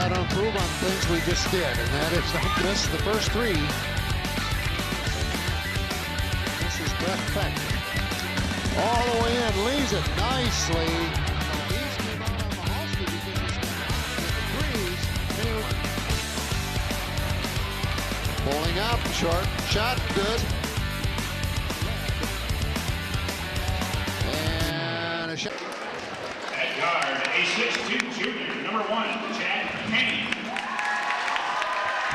got to improve on things we just did, and that is don't miss the first three. This is Brett Peck. All the way in, leaves it nicely. He's came out on Mahalski because he's got the threes. Pulling up, short shot, good. And a shot. At guard, a 6'2" junior, number 1, Chad Kenny.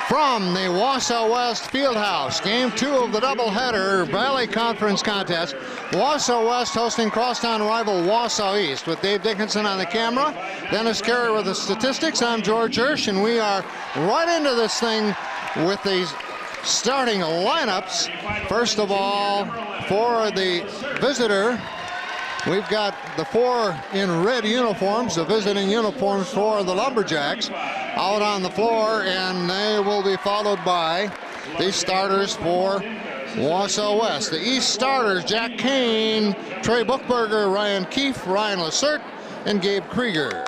From the Wausau West Fieldhouse, game 2 of the doubleheader Valley Conference contest. Wausau West hosting crosstown rival Wausau East. With Dave Dickinson on the camera, Dennis Carey with the statistics. I'm George Hirsch, and we are right into this thing with these starting lineups. First of all, for the visitor, we've got the 4 in red uniforms, the visiting uniforms for the Lumberjacks, out on the floor, and they will be followed by the starters for Wausau West. The East starters, Jack Kane, Trey Buchberger, Ryan Keefe, Ryan Lacerte, and Gabe Krieger.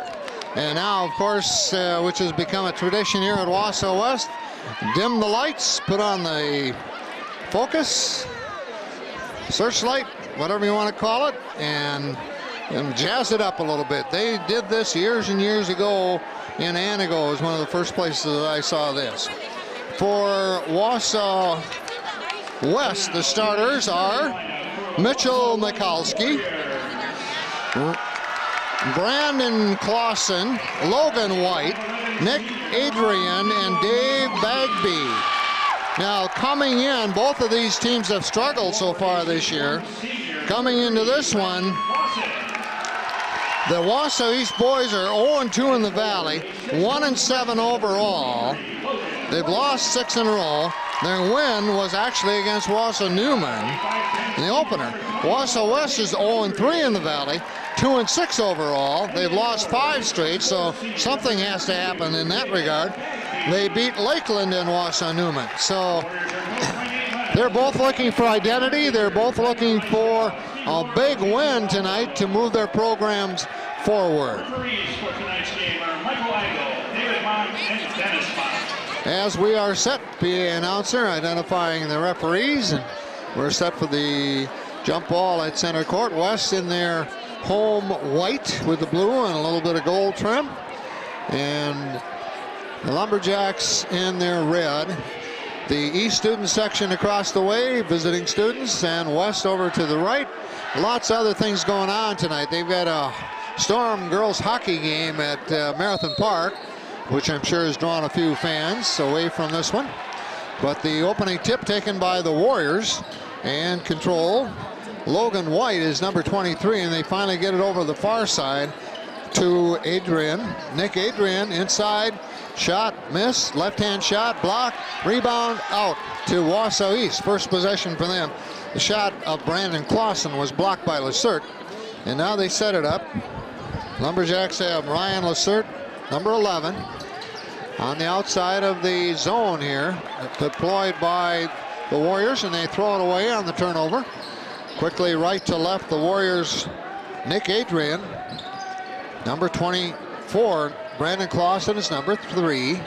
And now, of course, which has become a tradition here at Wausau West, dim the lights, put on the focus, searchlight, whatever you want to call it, and jazz it up a little bit. They did this years and years ago in Anago. Is one of the first places that I saw this. For Wausau West, the starters are Mitchell Michalski, Brandon Clausen, Logan White, Nick Adrian, and Dave Bagby. Now, coming in, both of these teams have struggled so far this year. Coming into this one, the Wausau East boys are 0-2 in the Valley, 1-7 overall. They've lost 6 in a row. Their win was actually against Wausau Newman in the opener. Wausau West is 0-3 in the Valley, 2-6 overall. They've lost 5 straight, so something has to happen in that regard. They beat Lakeland and Wausau Newman. So they're both looking for identity. They're both looking for a big win tonight to move their programs forward. As we are set, PA announcer identifying the referees, and we're set for the jump ball at center court. West in their home white with the blue and a little bit of gold trim, and the Lumberjacks in their red. The East student section across the way, visiting students, and West over to the right. Lots of other things going on tonight. They've got a Storm girls hockey game at Marathon Park, which I'm sure has drawn a few fans away from this one. But the opening tip taken by the Warriors, and control. Logan White is number 23, and they finally get it over the far side to Adrian. Nick Adrian inside. Shot, miss, left-hand shot, block, rebound, out to Wausau East. First possession for them. The shot of Brandon Clausen was blocked by Lacerte, and now they set it up. Lumberjacks have Ryan Lacerte, number 11, on the outside of the zone here, deployed by the Warriors, and they throw it away on the turnover. Quickly right to left, the Warriors, Nick Adrian, number 24. Brandon Clausen is number 3.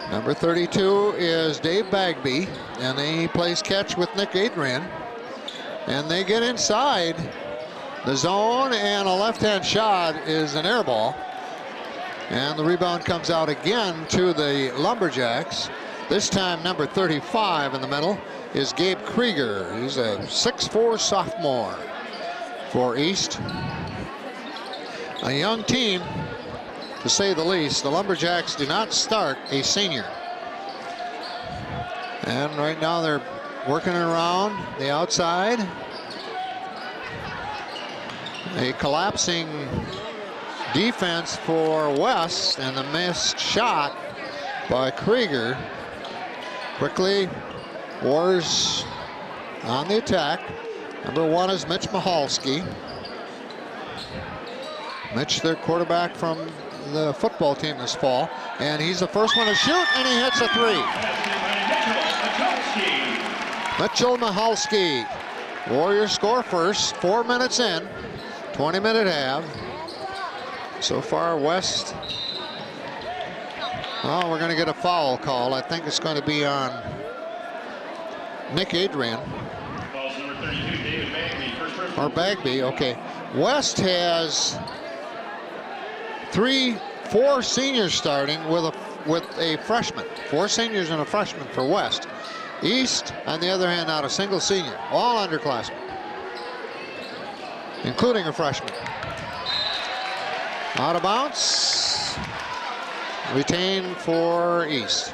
Number 32 is Dave Bagby, and he plays catch with Nick Adrian. And they get inside the zone, and a left-hand shot is an air ball. And the rebound comes out again to the Lumberjacks. This time number 35 in the middle is Gabe Krieger. He's a 6'4" sophomore for East. A young team, to say the least. The Lumberjacks do not start a senior. And right now they're working around the outside. A collapsing defense for West, and the missed shot by Krieger. Quickly, Warriors on the attack. Number 1 is Mitch Michalski. Mitch, their quarterback from the football team this fall, and he's the first one to shoot, and he hits a 3. Mitchell Michalski. Warriors score first, 4 minutes in, 20-minute half. So far, West Oh, we're going to get a foul call. I think it's going to be on Nick Adrian. Falls number 32, David Bagby. First personal. Or Bagby, okay. West has 4 seniors starting with a freshman. 4 seniors and a freshman for West. East, on the other hand, not a single senior. All underclassmen, including a freshman. Out of bounds. Retained for East.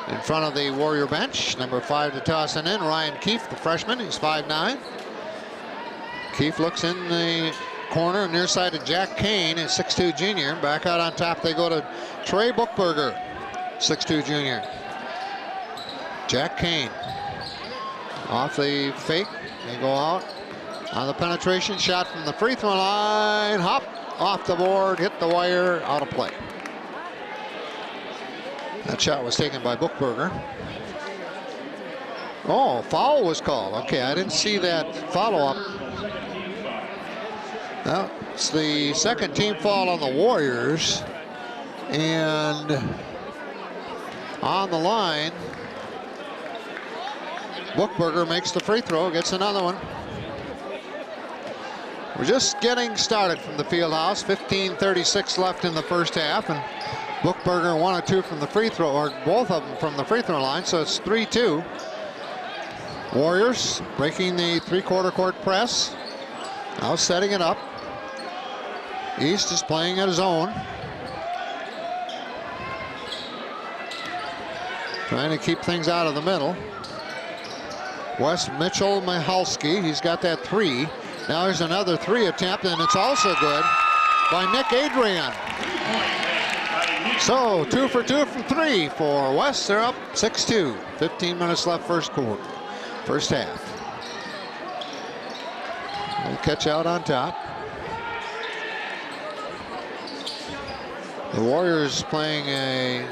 In front of the Warrior bench, number 5 to toss it in, Ryan Keefe, the freshman. He's 5'9". Keefe looks in the corner, near side to Jack Kane, a 6'2" junior. Back out on top, they go to Trey Bookberger, 6'2" junior. Jack Kane. Off the fake, they go out. On the penetration shot from the free throw line, hop, off the board, hit the wire, out of play. That shot was taken by Bookberger. Oh, foul was called. Okay, I didn't see that follow-up. Well, it's the second team foul on the Warriors. And on the line, Bookberger makes the free throw, gets another one. We're just getting started from the field house. 15:36 left in the first half, and Bookberger 1 or 2 from the free throw, or both of them from the free throw line, so it's 3-2. Warriors breaking the 3/4 court press. Now setting it up. East is playing at his own. Trying to keep things out of the middle. West Mitchell Michalski, he's got that 3. Now there's another 3 attempt, and it's also good by Nick Adrian. So 2 for 2 from 3 for West. They're up 6-2. 15 minutes left first half. We'll catch out on top. The Warriors playing a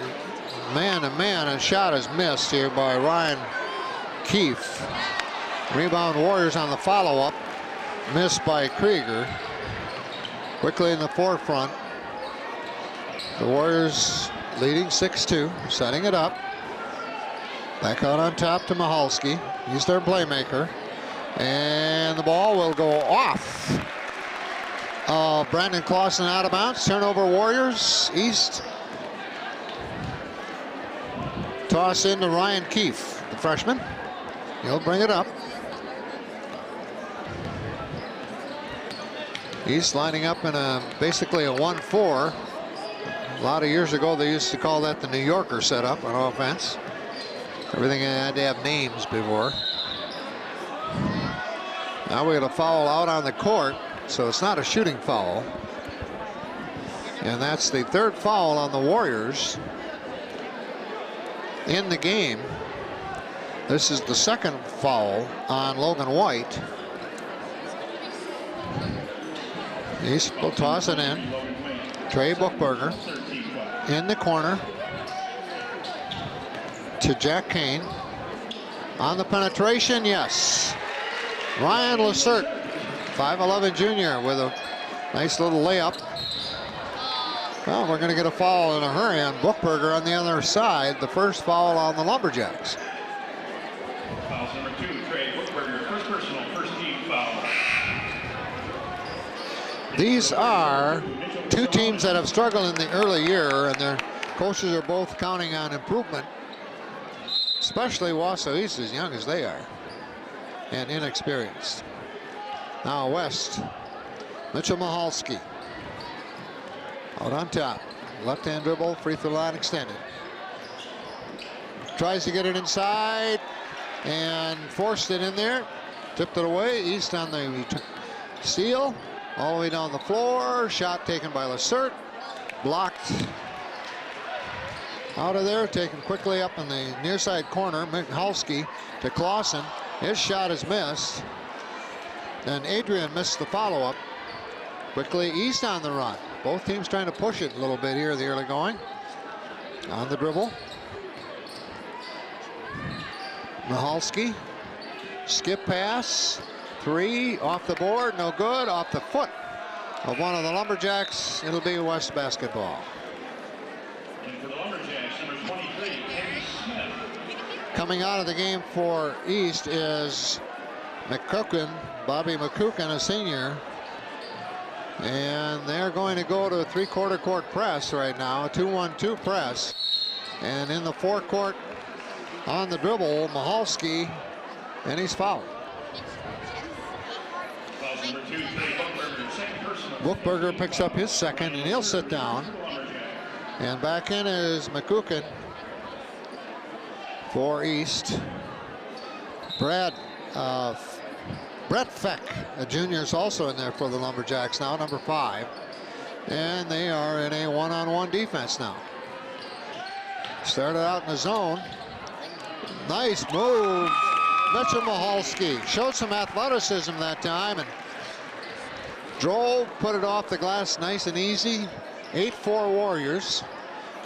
man-to-man, and shot is missed here by Ryan Keefe. Rebound Warriors on the follow-up. Missed by Krieger. Quickly in the forefront. The Warriors leading 6-2, setting it up. Back out on top to Michalski. He's their playmaker. And the ball will go off. Brandon Clausen out of bounds. Turnover Warriors. East. Toss into Ryan Keefe, the freshman. He'll bring it up. East lining up in basically a 1-4. A lot of years ago, they used to call that the New Yorker setup on offense. Everything had to have names before. Now we got a foul out on the court, so it's not a shooting foul. And that's the 3rd foul on the Warriors in the game. This is the 2nd foul on Logan White. East will toss it in. Trey Bookberger in the corner to Jack Kane. On the penetration, yes. Ryan Lacerte, 5'11" junior, with a nice little layup. Well, we're going to get a foul in a hurry on Bookberger on the other side. The first foul on the Lumberjacks. Foul number 2, Trey Bookberger, first personal, first team foul. These are 2 teams that have struggled in the early year, and their coaches are both counting on improvement, especially Wausau East, as young as they are and inexperienced. Now West, Mitchell Michalski out on top. Left-hand dribble, free throw line extended. Tries to get it inside and forced it in there. Tipped it away. East on the steal. All the way down the floor. Shot taken by Lacerte. Blocked out of there. Taken quickly up in the near side corner. Michalski to Clausen. His shot is missed. And Adrian missed the follow-up. Quickly East on the run. Both teams trying to push it a little bit here, the early going. On the dribble. Michalski. Skip pass. 3 off the board, no good. Off the foot of one of the Lumberjacks. It'll be West basketball. And for the Lumberjacks, Coming out of the game for East is Bobby McCucken, a senior. And they're going to go to a 3/4 court press right now, a 2-1-2 press. And in the forecourt on the dribble, Mahalski, and he's fouled. Bookberger picks up his second, and he'll sit down. And back in is McCucken for East. Brett Feck, a junior, is also in there for the Lumberjacks now, number 5. And they are in a one-on-one defense now. Started out in the zone. Nice move. Mitchell Mahalski showed some athleticism that time and drove, put it off the glass nice and easy. 8-4 Warriors.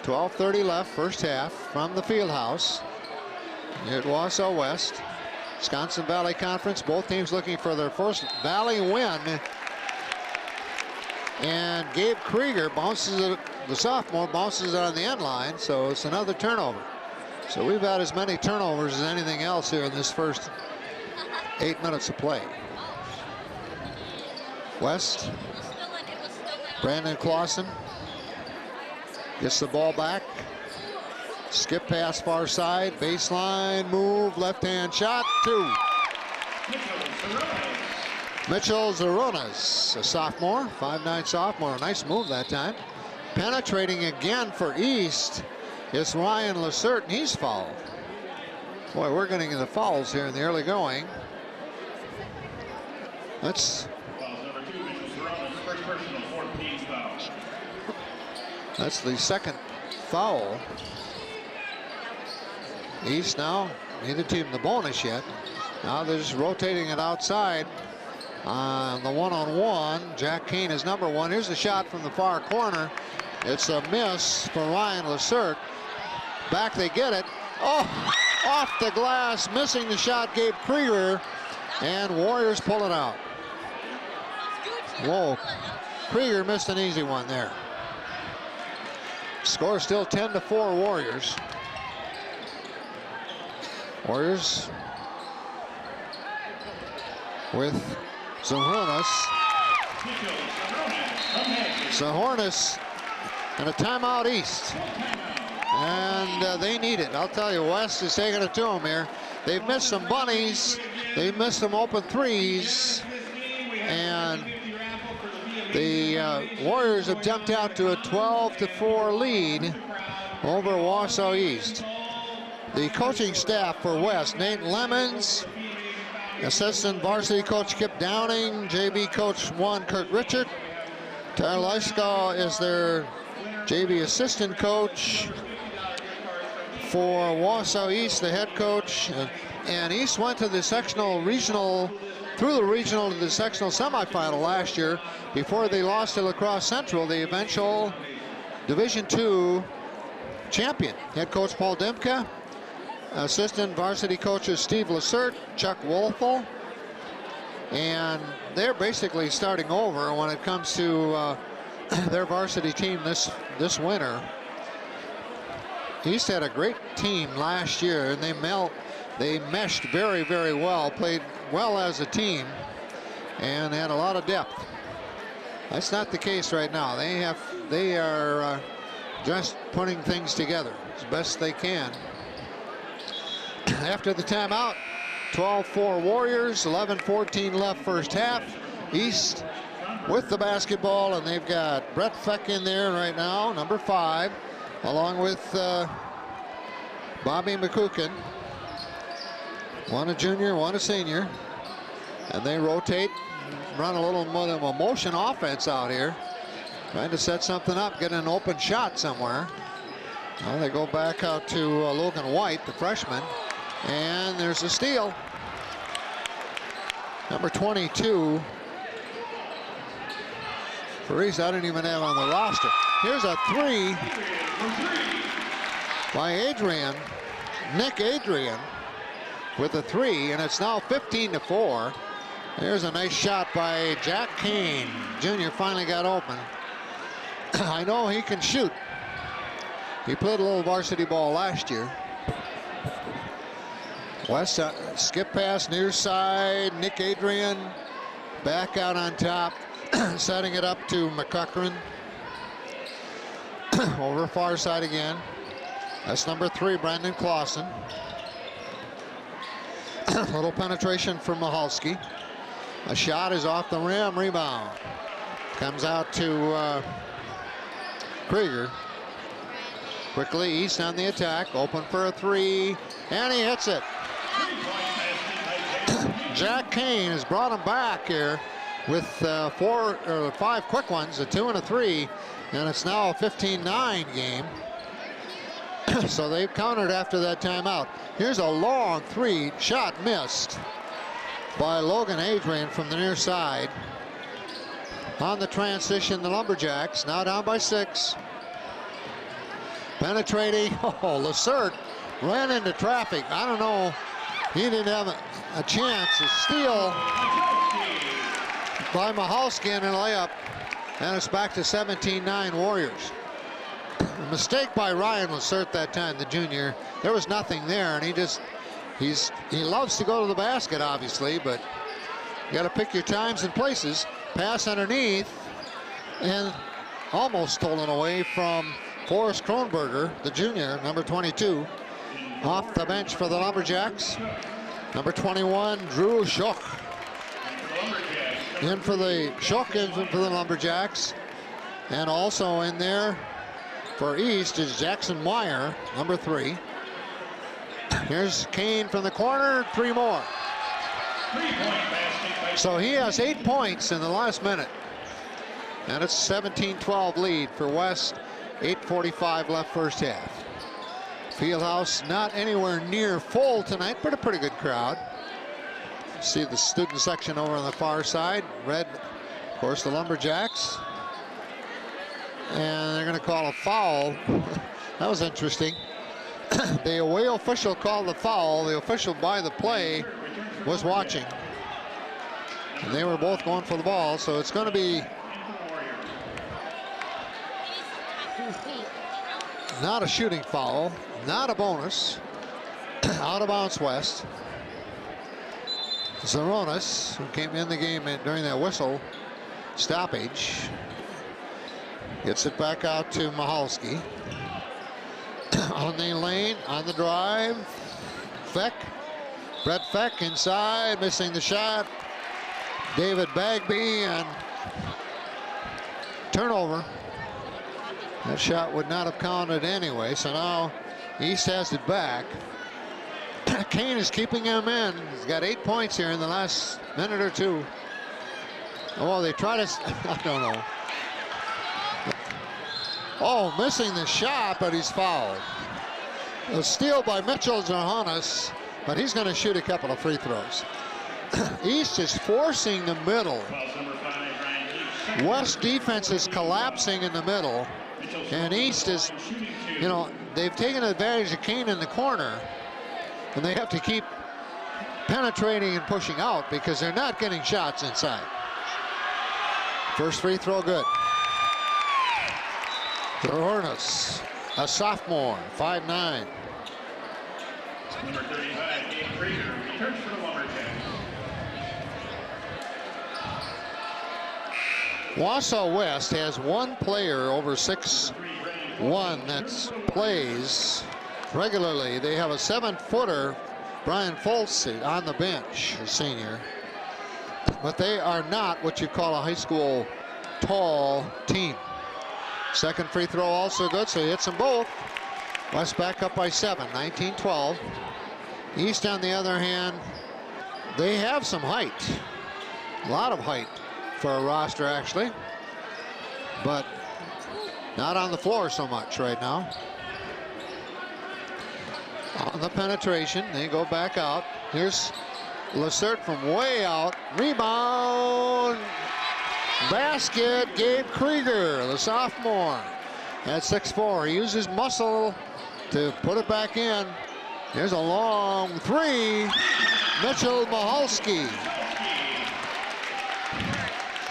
12:30 left, first half, from the field house at Wausau West. Wisconsin Valley Conference, both teams looking for their first Valley win. And Gabe Krieger bounces it, the sophomore bounces it on the end line, so it's another turnover. So we've had as many turnovers as anything else here in this first 8 minutes of play. West, Brandon Clausen gets the ball back. Skip pass far side, baseline move, left-hand shot, 2. Mitchell Zaronas, a sophomore, 5'9" sophomore, nice move that time. Penetrating again for East is Ryan Lacert, and he's fouled. Boy, we're getting the fouls here in the early going. That's the second foul. East now, neither team the bonus yet. Now they're just rotating it outside on the one-on-one. Jack Kane is number 1. Here's the shot from the far corner. It's a miss for Ryan Lacert. Back they get it. Oh, off the glass, missing the shot, Gabe Krieger, and Warriors pull it out. Whoa, Krieger missed an easy one there. Score still 10-4 Warriors. Warriors with Zahornas and a timeout East. And they need it. I'll tell you, West is taking it to them here. They've missed some bunnies. They've missed some open threes. And the Warriors have jumped out to a 12-4 lead over Wausau East. The coaching staff for West: Nate Lemons, assistant varsity coach Kip Downing, JV coach 1 Kurt Richard. Tyler Lyskaw is their JV assistant coach. For Wausau East, the head coach. And East went to the sectional regional, through the regional to the sectional semifinal last year before they lost to La Crosse Central, the eventual Division II champion. Head coach Paul Demke. Assistant varsity coaches Steve Lacert, Chuck Wolfel, and they're basically starting over when it comes to their varsity team this winter. East had a great team last year, and they meshed very, very well, played well as a team, and had a lot of depth. That's not the case right now. They are just putting things together as best they can. After the timeout, 12-4 Warriors, 11-14 left first half. East with the basketball, and they've got Brett Feck in there right now, number 5, along with Bobby McCucken. 1 a junior, 1 a senior. And they rotate, run a little more of a motion offense out here, trying to set something up, get an open shot somewhere. Now they go back out to Logan White, the freshman. And there's a steal. Number 22 for East, I didn't even have on the roster. Here's a 3 by Adrian, Nick Adrian, with a 3, and it's now 15-4. There's a nice shot by Jack Kane. Junior finally got open. I know he can shoot. He played a little varsity ball last year. West skip pass near side. Nick Adrian back out on top, setting it up to McCuckern. Over far side again. That's number 3, Brandon Clausen. Little penetration from Mahalski. A shot is off the rim, rebound. Comes out to Krieger. Quickly, East on the attack, open for a 3, and he hits it. Jack Kane has brought him back here with 4 or 5 quick ones, a 2 and a 3, and it's now a 15-9 game. So they've countered after that timeout. Here's a long 3, shot missed by Logan Adrian from the near side. On the transition, the Lumberjacks now down by 6. Penetrating, Lacerte ran into traffic. I don't know, he didn't have a chance. A steal by Mahalski and a layup, and it's back to 17-9 Warriors. A mistake by Ryan Lacerte that time, the junior. There was nothing there, and he loves to go to the basket, obviously, but you got to pick your times and places. Pass underneath, and almost stolen away from Forrest Kronberger, the junior, number 22, off the bench for the Lumberjacks. Number 21, Drew Schoch. In for the Lumberjacks. And also in there for East is Jackson Meyer, number 3. Here's Kane from the corner, 3 more. So he has 8 points in the last minute. And it's a 17-12 lead for West. 8:45 left first half. Fieldhouse not anywhere near full tonight, but a pretty good crowd. See the student section over on the far side. Red, of course, the Lumberjacks. And they're going to call a foul. That was interesting. The away official called the foul. The official by the play was watching. And they were both going for the ball, so it's going to be not a shooting foul, not a bonus. Out of bounds West. Zaronis, who came in the game during that whistle stoppage, gets it back out to Mahalski. On the lane, on the drive, Feck. Brett Feck inside, missing the shot. David Bagby, and turnover. That shot would not have counted anyway, so now East has it back. Kane is keeping him in. He's got 8 points here in the last minute or 2. Oh, they try to, I don't know. Oh, missing the shot, but he's fouled. A steal by Mitchell Zaronis, but he's going to shoot a couple of free throws. East is forcing the middle. West defense is collapsing in the middle. And East is, you know, they've taken advantage of Kane in the corner, and they have to keep penetrating and pushing out because they're not getting shots inside. First free throw good. Zaronis, a sophomore, 5'9". Number 35, Gabe Krieger, returns for the Lumberjacks. Wausau West has 1 player over 6'1" that plays regularly. They have a 7-footer, Brian Foltz, on the bench, a senior. But they are not what you call a high school tall team. Second free throw also good, so he hits them both. West back up by 7, 19-12. East, on the other hand, they have some height. A lot of height for a roster, actually. But not on the floor so much right now. On the penetration, they go back out. Here's Lacerte from way out. Rebound. Basket, Gabe Krieger, the sophomore, at 6'4". He uses muscle to put it back in. Here's a long 3. Mitchell Mahalski.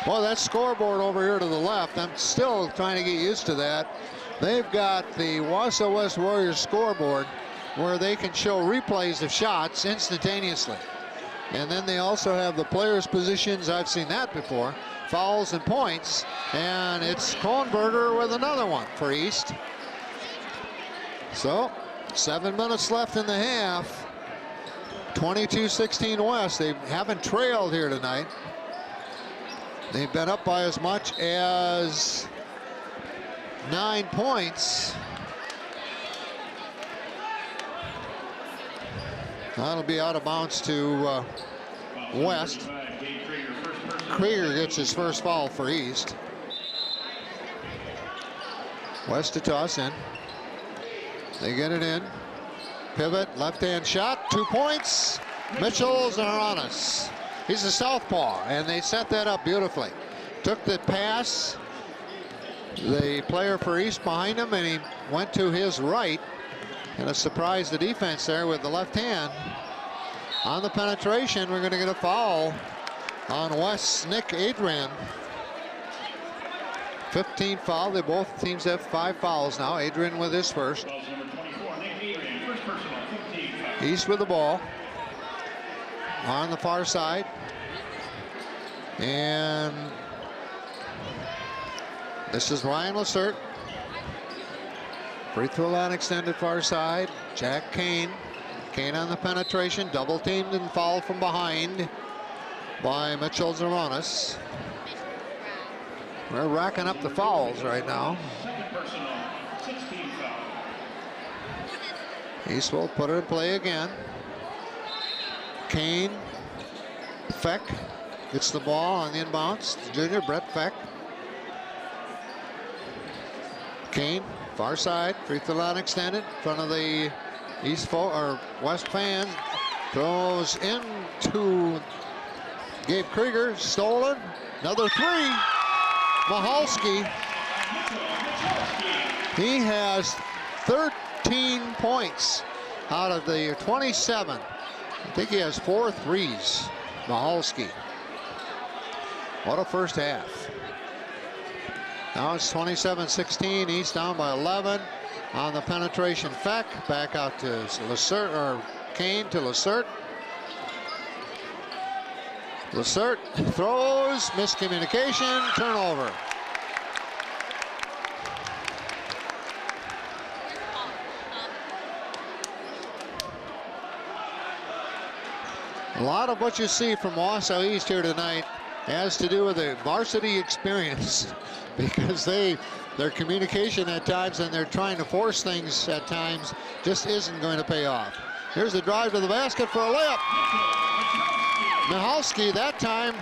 Well, that scoreboard over here to the left, I'm still trying to get used to that. They've got the Wausau West Warriors scoreboard where they can show replays of shots instantaneously. And then they also have the players' positions. I've seen that before. Fouls and points. And it's Kronberger with another one for East. So 7 minutes left in the half. 22-16 West. They haven't trailed here tonight. They've been up by as much as 9 points. That'll be out of bounds to West. Krieger gets his first foul for East. West to toss in. They get it in. Pivot, left-hand shot, 2 points. Mitchell Zaranis. He's a southpaw, and they set that up beautifully. Took the pass, the player for East behind him, and he went to his right. And a surprise the defense there with the left hand. On the penetration, we're going to get a foul on West's Nick Adrian. 15 foul. They both teams have 5 fouls now. Adrian with his first. East with the ball on the far side. And this is Ryan Lacerte. Free throw line extended far side. Jack Kane. Kane on the penetration. Double teamed and fouled from behind by Mitchell Zaranis. We're racking up the fouls right now. East will put it in play again. Kane. Feck gets the ball on the inbounds. Junior Brett Feck. Kane, far side, free throw line extended in front of the West fans. Throws into Gabe Krieger, stolen. Another three. Michalski. He has 13 points out of the 27. I think he has 4 threes. Michalski. What a first half. Now it's 27-16. East down by 11 on the penetration. Feck back out to Lacerte, or Kane to Lacerte. Lacerte throws, miscommunication, turnover. A lot of what you see from Wausau East here tonight has to do with the varsity experience, because their communication at times and they're trying to force things at times just isn't going to pay off. Here's the drive to the basket for a layup. Michalski, that time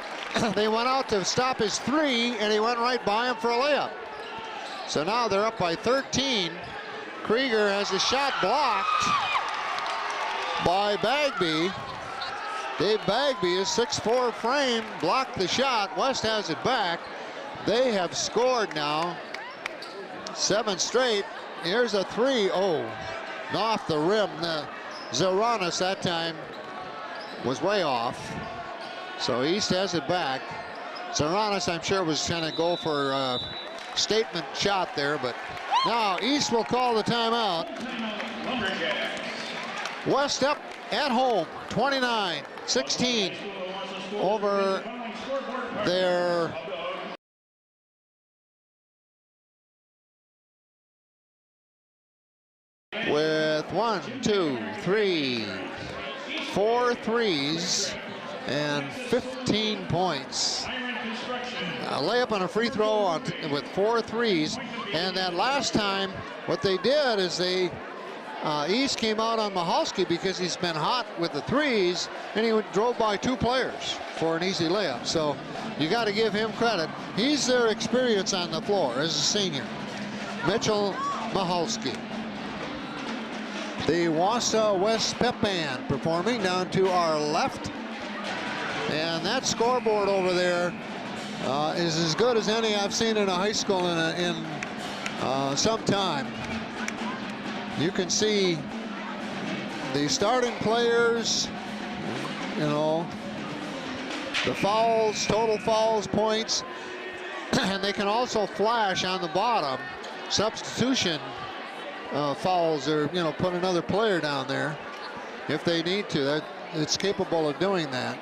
they went out to stop his three and he went right by him for a layup. So now they're up by 13. Krieger has a shot blocked by Bagby. Dave Bagby, is 6'4" frame, blocked the shot. West has it back. They have scored now 7 straight. Here's a three. Oh, off the rim. Zaranis that time was way off. So East has it back. Zaranis, I'm sure, was trying to go for a statement shot there, but now East will call the timeout. West up at home, 29-16 over their with 1, 2, 3, 4 threes and 15 points. A layup and a free throw with 4 threes. And that last time, what they did is they East came out on Michalski because he's been hot with the threes, and he drove by 2 players for an easy layup. So you got to give him credit. He's their experience on the floor as a senior. Mitchell Michalski. The Wausau West Pep Band performing down to our left. And that scoreboard over there is as good as any I've seen in a high school in some time. You can see the starting players, you know, the fouls, total fouls, points, and they can also flash on the bottom substitution fouls or, you know, put another player down there if they need to. It's capable of doing that.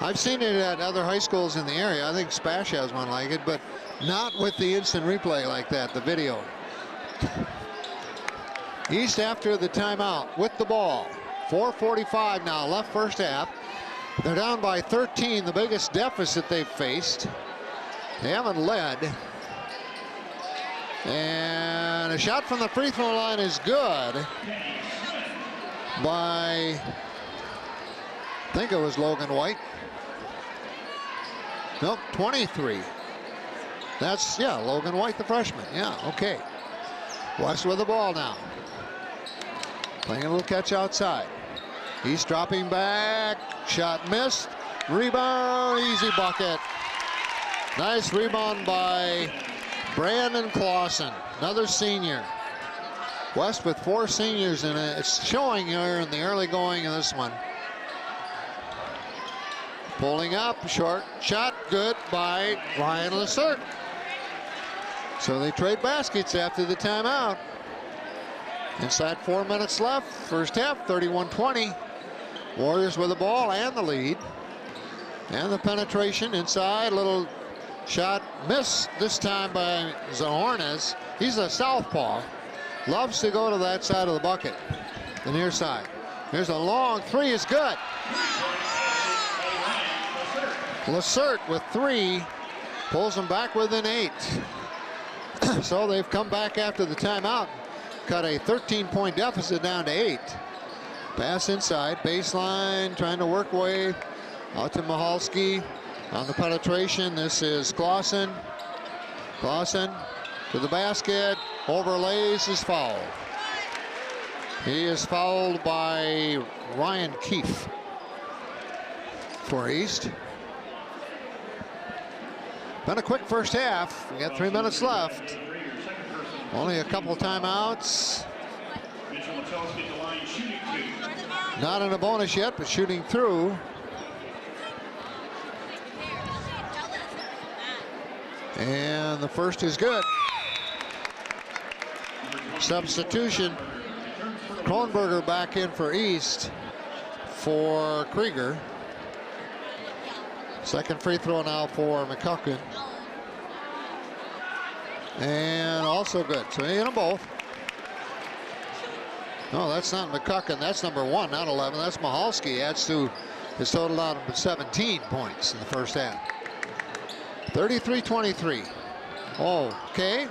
I've seen it at other high schools in the area. I think Spash has one like it, but not with the instant replay like that, the video. East after the timeout with the ball. 4:45 now left first half. They're down by 13, the biggest deficit they've faced. They haven't led. And a shot from the free throw line is good by, I think it was Logan White. Nope, 23. That's, yeah, Logan White, the freshman. Yeah, okay. West with the ball now. Playing a little catch outside. He's dropping back. Shot missed. Rebound, easy bucket. Nice rebound by Brandon Clausen, another senior. West with 4 seniors in it. It's showing here in the early going of this one. Pulling up, short shot, good by Ryan Lessert. So they trade baskets after the timeout. Inside 4 minutes left, first half, 31-20. Warriors with the ball and the lead. And the penetration inside, little shot missed this time by Zahornas. He's a southpaw. Loves to go to that side of the bucket, the near side. Here's a long three, is good. Lessert with 3, pulls them back within 8. So they've come back after the timeout, cut a 13-point deficit down to 8. Pass inside, baseline, trying to work way out to Michalski on the penetration. This is Clausen. Clausen to the basket, overlays, is fouled. He is fouled by Ryan Keefe for East. Been a quick first half. We got 3 minutes left. Only a couple timeouts. Not in a bonus yet, but shooting through. And the first is good. Substitution. Kronberger back in for East for Krieger. Second free throw now for McCucken. And also good. So he hit them both. No, that's not McCucken. That's number 1, not 11. That's Michalski. Adds to his total out of 17 points in the first half. 33-23. Okay.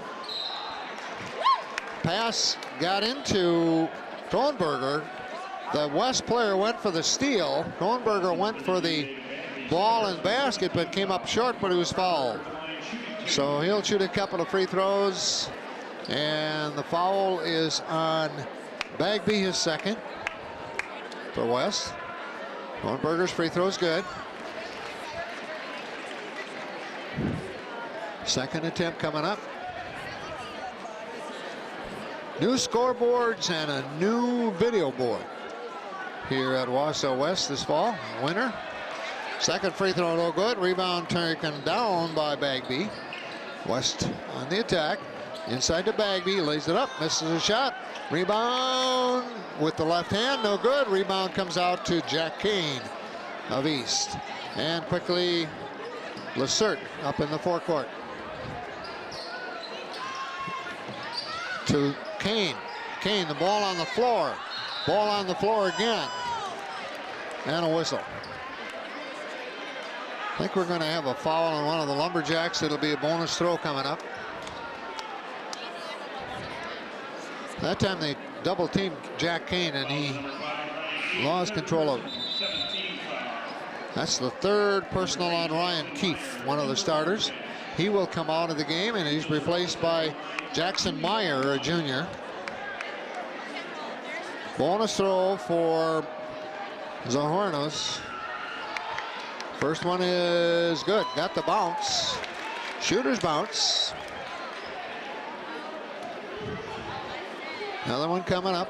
Pass got into Kronberger. The West player went for the steal. Kronberger went for the ball and basket, but came up short, but he was fouled. So he'll shoot a couple of free throws. And the foul is on Bagby, his second for West. Kronberger's free throw is good. Second attempt coming up. New scoreboards and a new video board here at Wausau West this fall, winter. Second free throw, no good. Rebound taken down by Bagby. West on the attack. Inside to Bagby, lays it up, misses a shot. Rebound with the left hand, no good. Rebound comes out to Jack Kane of East. And quickly, Lessert up in the forecourt. To Kane. Kane, the ball on the floor. Ball on the floor again. And a whistle. I think we're going to have a foul on one of the Lumberjacks. It'll be a bonus throw coming up. That time they double teamed Jack Kane and he lost control of it. That's the third personal on Ryan Keefe, one of the starters. He will come out of the game and he's replaced by Jackson Meyer, a junior. Bonus throw for Zahornas. First one is good. Got the bounce. Shooter's bounce. Another one coming up.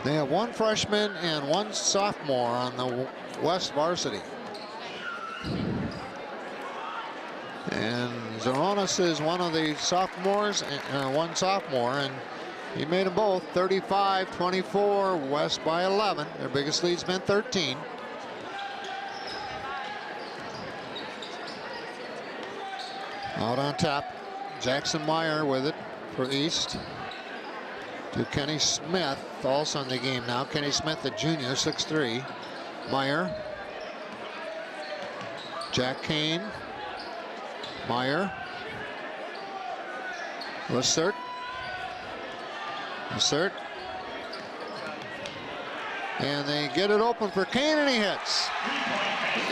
They have one freshman and one sophomore on the West varsity. And Zoronis is one of the sophomores, one sophomore, and he made them both. 35-24, West by 11. Their biggest lead's been 13. Out on top, Jackson Meyer with it for East. To Kenny Smith, also in the game now. Kenny Smith, the junior, 6'3". Meyer. Jack Kane. Meyer. Lissert. And they get it open for Kane, and he hits.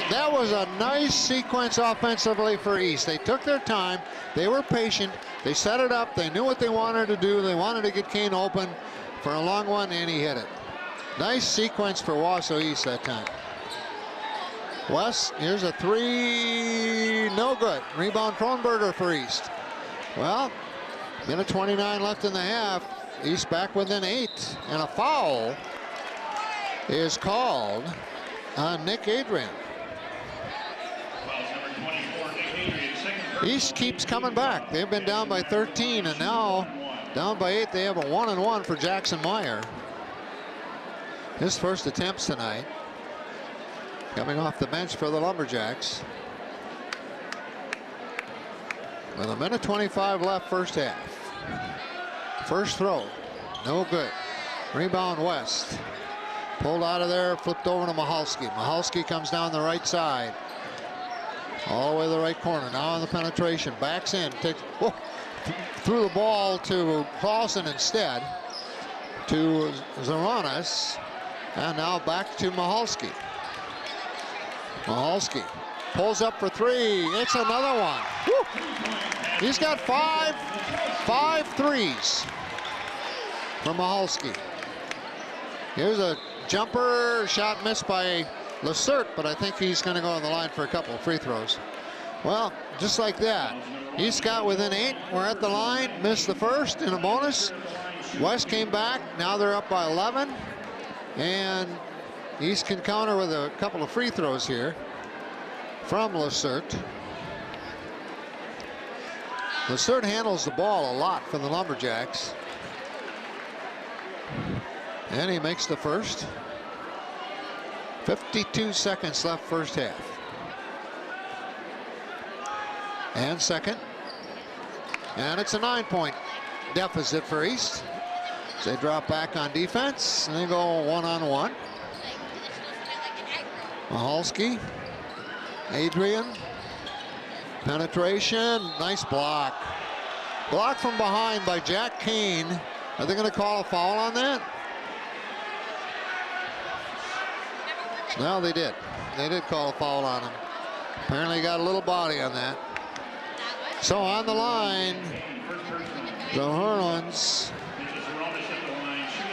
That was a nice sequence offensively for East. They took their time. They were patient. They set it up. They knew what they wanted to do. They wanted to get Kane open for a long one, and he hit it. Nice sequence for Wausau East that time. West, here's a three, no good. Rebound Kronberger for East. Well, minute 29 left in the half. East back within 8, and a foul is called on Nick Adrian. East keeps coming back. They've been down by 13, and now down by 8. They have a 1-and-1 for Jackson Meyer. His first attempts tonight. Coming off the bench for the Lumberjacks. With a minute 25 left first half. First throw, no good. Rebound West. Pulled out of there, flipped over to Michalski. Michalski comes down the right side. All the way to the right corner. Now on the penetration. Backs in. Takes, threw the ball to Clausen instead. To Zoronis. And now back to Michalski. Michalski pulls up for three. It's another one. Woo. He's got five threes from Michalski. Here's a jumper shot missed by Lissert, but I think he's going to go on the line for a couple of free throws. Well, just like that. East got within 8. We're at the line. Missed the first in a bonus. West came back. Now they're up by 11. And East can counter with a couple of free throws here from Lissert. Lissert handles the ball a lot for the Lumberjacks. And he makes the first. 52 seconds left first half. And second. And it's a 9-point deficit for East. So they drop back on defense and they go one-on-one. Michalski. Adrian. Penetration. Nice block. Block from behind by Jack Kane. Are they going to call a foul on that? Well, they did. They did call a foul on him. Apparently got a little body on that. So on the line, the Hurlins.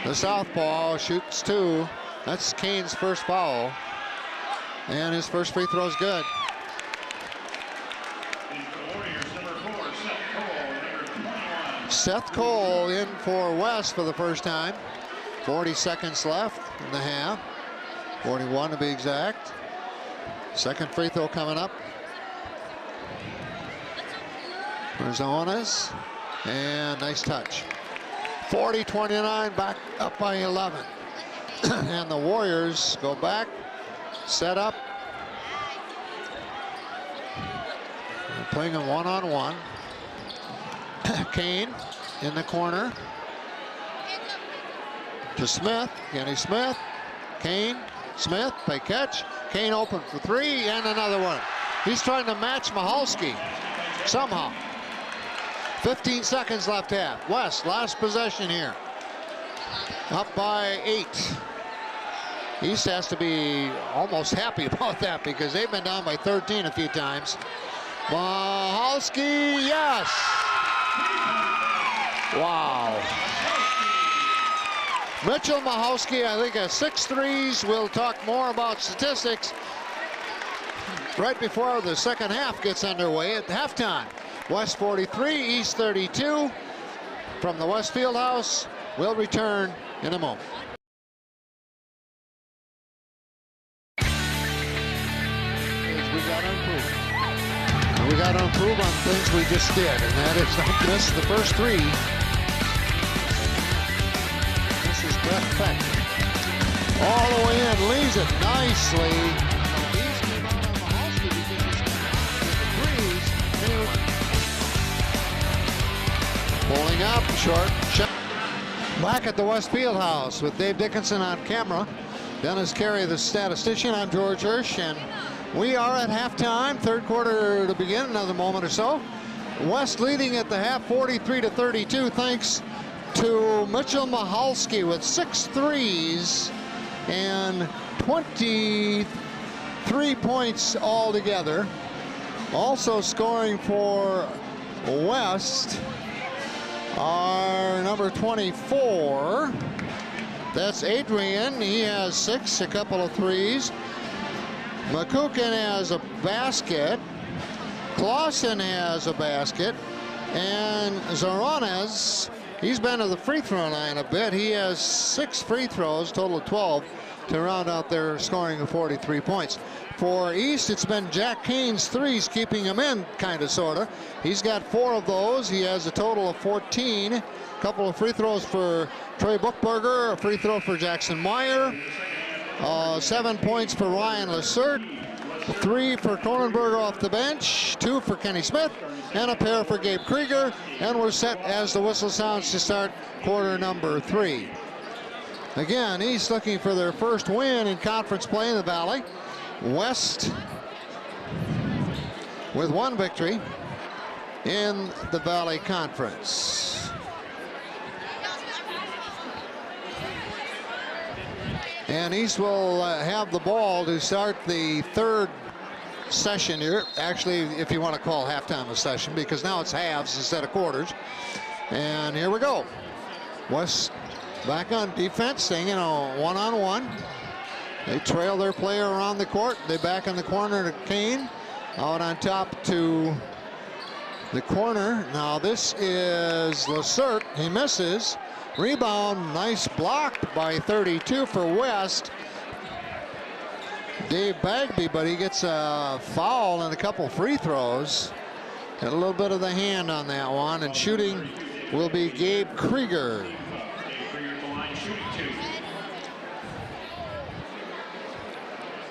The southpaw shoots 2. That's Kane's first foul. And his first free throw is good. Seth Cole in for West for the first time. 40 seconds left in the half. 41 to be exact. Second free throw coming up. There's Onis. And nice touch. 40-29, back up by 11. And the Warriors go back, set up. They're playing them one-on-one. Kane in the corner. To Smith. Kenny Smith. Kane. Smith, they catch. Kane open for 3, and another one. He's trying to match Michalski somehow. 15 seconds left half. West, last possession here. Up by 8. East has to be almost happy about that because they've been down by 13 a few times. Michalski, yes! Wow. Mitchell Michalski, I think, has 6 threes. We'll talk more about statistics right before the second half gets underway at halftime. West 43, East 32. From the West Fieldhouse, we'll return in a moment. We got to improve on things we just did, and that is don't miss the first three. This is Brett Peck. All the way in, leaves it nicely. These came out on Mahalski because he's the threes. Pulling up, short shot. Back at the West Field House with Dave Dickinson on camera. Dennis Carey, the statistician. I'm George Hirsch, and we are at halftime. Third quarter to begin, another moment or so. West leading at the half, 43-32, thanks to Mitchell Mahalski with 6 threes and 23 points altogether. Also scoring for West, our number 24. That's Adrian. He has 6, a couple of threes. McCucken has a basket. Clausen has a basket. And Zorones, he's been to the free throw line a bit. He has 6 free throws, total of 12, to round out their scoring of 43 points. For East, it's been Jack Kane's threes keeping him in, kind of, sort of. He's got 4 of those. He has a total of 14. A couple of free throws for Trey Buchberger, a free throw for Jackson Meyer. 7 points for Ryan Lessert. 3 for Cronenberg off the bench. 2 for Kenny Smith. And a pair for Gabe Krieger. And we're set as the whistle sounds to start quarter number 3. Again, East looking for their first win in conference play in the Valley. West with 1 victory in the Valley Conference. And East will have the ball to start the third session here. Actually, if you want to call halftime a session, because now it's halves instead of quarters. And here we go. West back on defense, staying in a one-on-one. They trail their player around the court. They back in the corner to Kane. Out on top to the corner. Now this is Lessert. He misses. Rebound, nice blocked by 32 for West. Dave Bagby, but he gets a foul and a couple free throws. Got a little bit of the hand on that one, and shooting will be Gabe Krieger.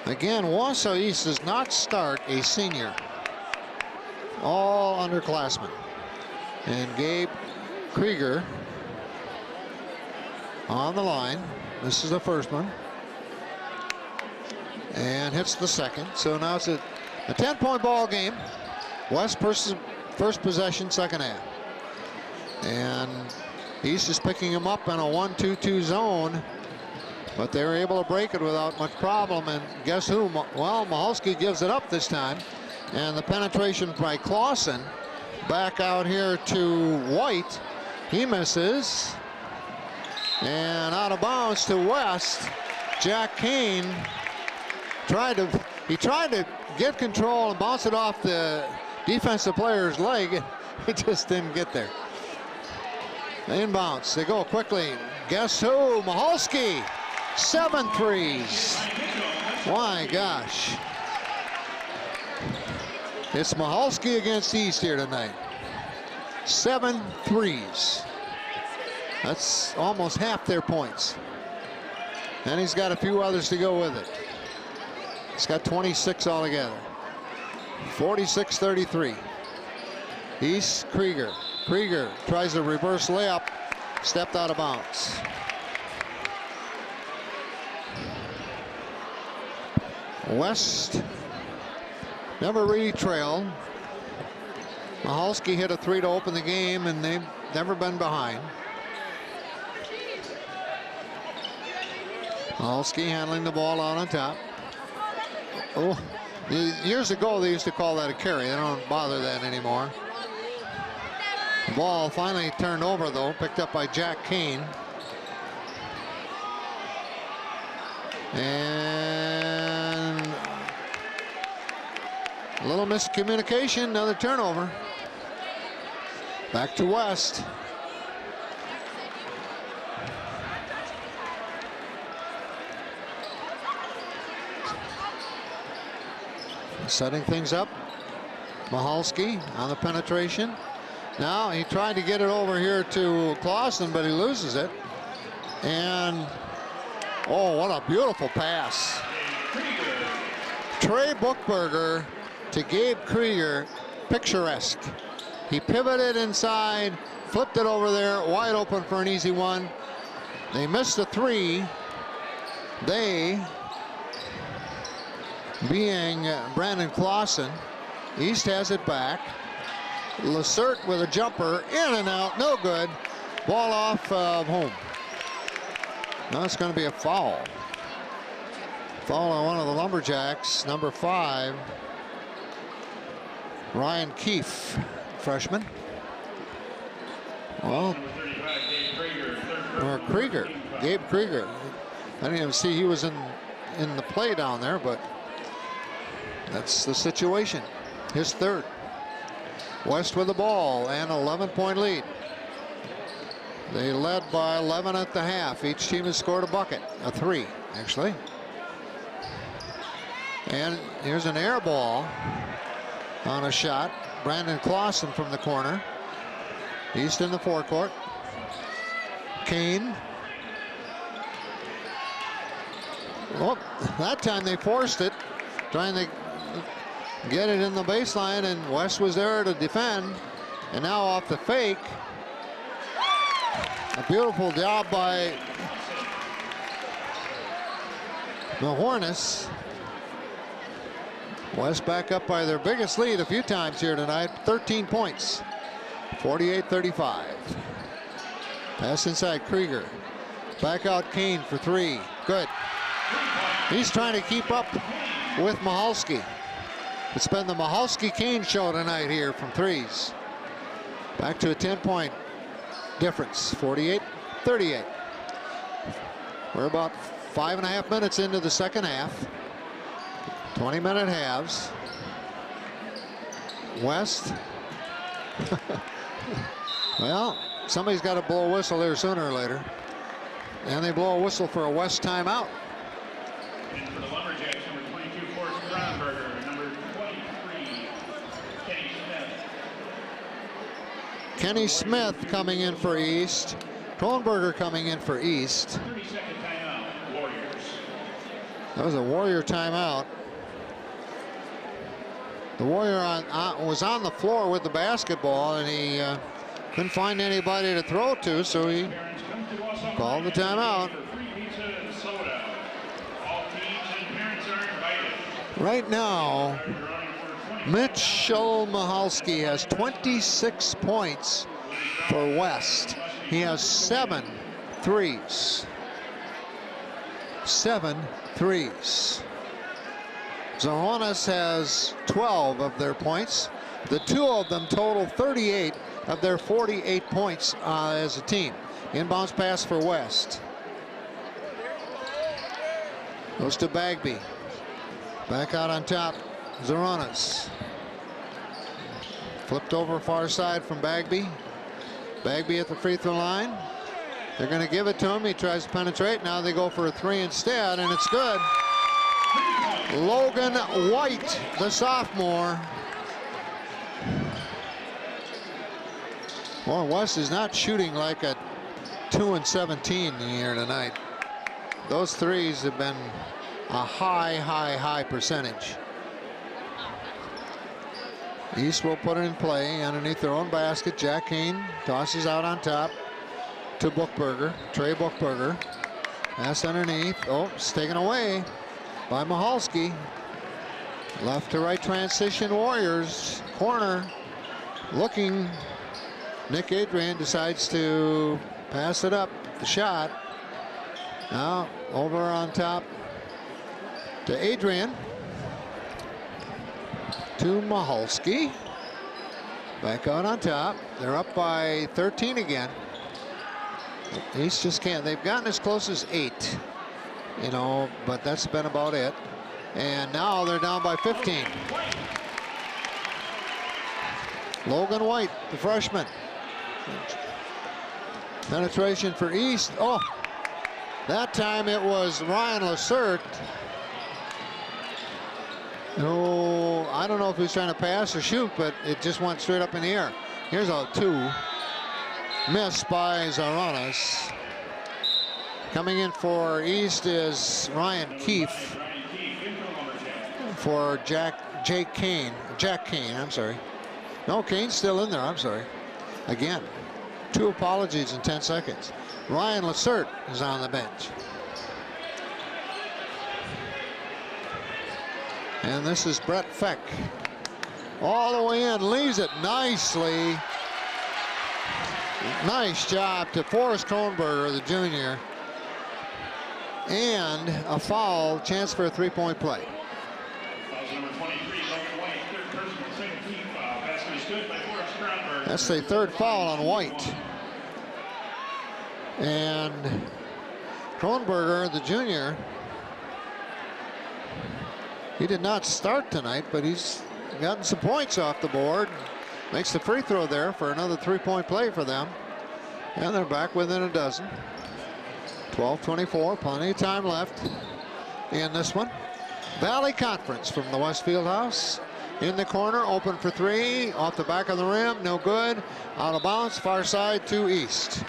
Again, Wausau East does not start a senior. All underclassmen. And Gabe Krieger on the line. This is the first one. And hits the second. So now it's a 10-point ball game. West first possession, second half. And East is picking him up in a 1-2-2 zone. But they were able to break it without much problem. And guess who? Well, Mahalski gives it up this time. And the penetration by Clausen back out here to White. He misses. And out of bounds to West. Jack Kane tried to get control and bounce it off the defensive player's leg. It just didn't get there. Inbounds. They go quickly. Guess who? Mahalski. 7 threes. My gosh. It's Mahalski against East here tonight. 7 threes. That's almost half their points. And he's got a few others to go with it. He's got 26 altogether. 46-33. East Krieger. Krieger tries a reverse layup. Stepped out of bounds. West never really trailed. Mahalski hit a 3 to open the game, and they've never been behind. Mahalski handling the ball out on top. Oh, years ago they used to call that a carry. They don't bother that anymore. The ball finally turned over though, picked up by Jack Kane. And a little miscommunication, another turnover. Back to West. Setting things up. Michalski on the penetration. Now he tried to get it over here to Clausen, but he loses it. And oh, what a beautiful pass. Trey Buchberger to Gabe Krieger, picturesque. He pivoted inside, flipped it over there, wide open for an easy one. They missed the three. They, being Brandon Clausen. East has it back. Lacerte with a jumper, in and out, no good. Ball off of home. Now it's going to be a foul. Foul on one of the Lumberjacks, number 5, Ryan Keefe, freshman. Well, or Krieger, Gabe Krieger. I didn't even see he was in the play down there, but that's the situation. His third. West with the ball and 11-point lead. They led by 11 at the half. Each team has scored a bucket, a 3 actually. And here's an air ball on a shot. Brandon Clausen from the corner. East in the forecourt. Kane. Oh, that time they forced it, trying to get it in the baseline, and West was there to defend. And now off the fake, a beautiful job by the Hornets. West back up by their biggest lead a few times here tonight, 13 points, 48-35. Pass inside Krieger. Back out Kane for 3. Good. He's trying to keep up with Michalski. It's been the Michalski-Kane show tonight here from threes. Back to a 10-point difference, 48-38. We're about 5.5 minutes into the second half. 20-minute halves. West. Well, somebody's got to blow a whistle here sooner or later. And they blow a whistle for a West timeout. And for the Lumberjacks, number 22, Forrest Kronberger, number 23, Kenny Smith. Kenny Smith coming in for East. Kronberger coming in for East. 30-second timeout, Warriors. That was a Warrior timeout. The Warrior was on the floor with the basketball, and he couldn't find anybody to throw to, so he called the timeout. Right now, Mitchell Michalski has 26 points for West. He has 7 threes. 7 threes. Zahonis has 12 of their points. The two of them total 38 of their 48 points as a team. Inbounds pass for West. Goes to Bagby. Back out on top, Zahonis. Flipped over far side from Bagby. Bagby at the free throw line. They're going to give it to him. He tries to penetrate. Now they go for a 3 instead, and it's good. Logan White, the sophomore. Well, West is not shooting like a 2-17 here tonight. Those threes have been a high percentage. East will put it in play underneath their own basket. Jack Kane tosses out on top to Buchberger, Trey Buchberger. Pass underneath. Oh, it's taken away by Michalski. Left to right transition, Warriors. Corner looking. Nick Adrian decides to pass it up. The shot. Now over on top to Adrian. To Michalski. Back out on top. They're up by 13 again. East just can't. They've gotten as close as 8. You know, but that's been about it. And now they're down by 15. Logan White, the freshman. Penetration for East. Oh, that time it was Ryan Lacerte who I don't know if he was trying to pass or shoot, but it just went straight up in the air. Here's a 2. Missed by Zaranas. Coming in for East is Ryan Keefe for Jack Kane, I'm sorry. No, Kane's still in there, I'm sorry. Again, 2 apologies in 10 seconds. Ryan Lacerte is on the bench. And this is Brett Feck. All the way in, leaves it nicely. Nice job to Forrest Kronberger, the junior. And a foul, chance for a 3-point play. That's the 3rd foul on White. And Kronberger, the junior, he did not start tonight, but he's gotten some points off the board. Makes the free throw there for another 3-point play for them. And they're back within a dozen. 12:24, plenty of time left in this one. Valley Conference from the West Fieldhouse. In the corner, open for 3, off the back of the rim, no good. Out of bounds, far side to East.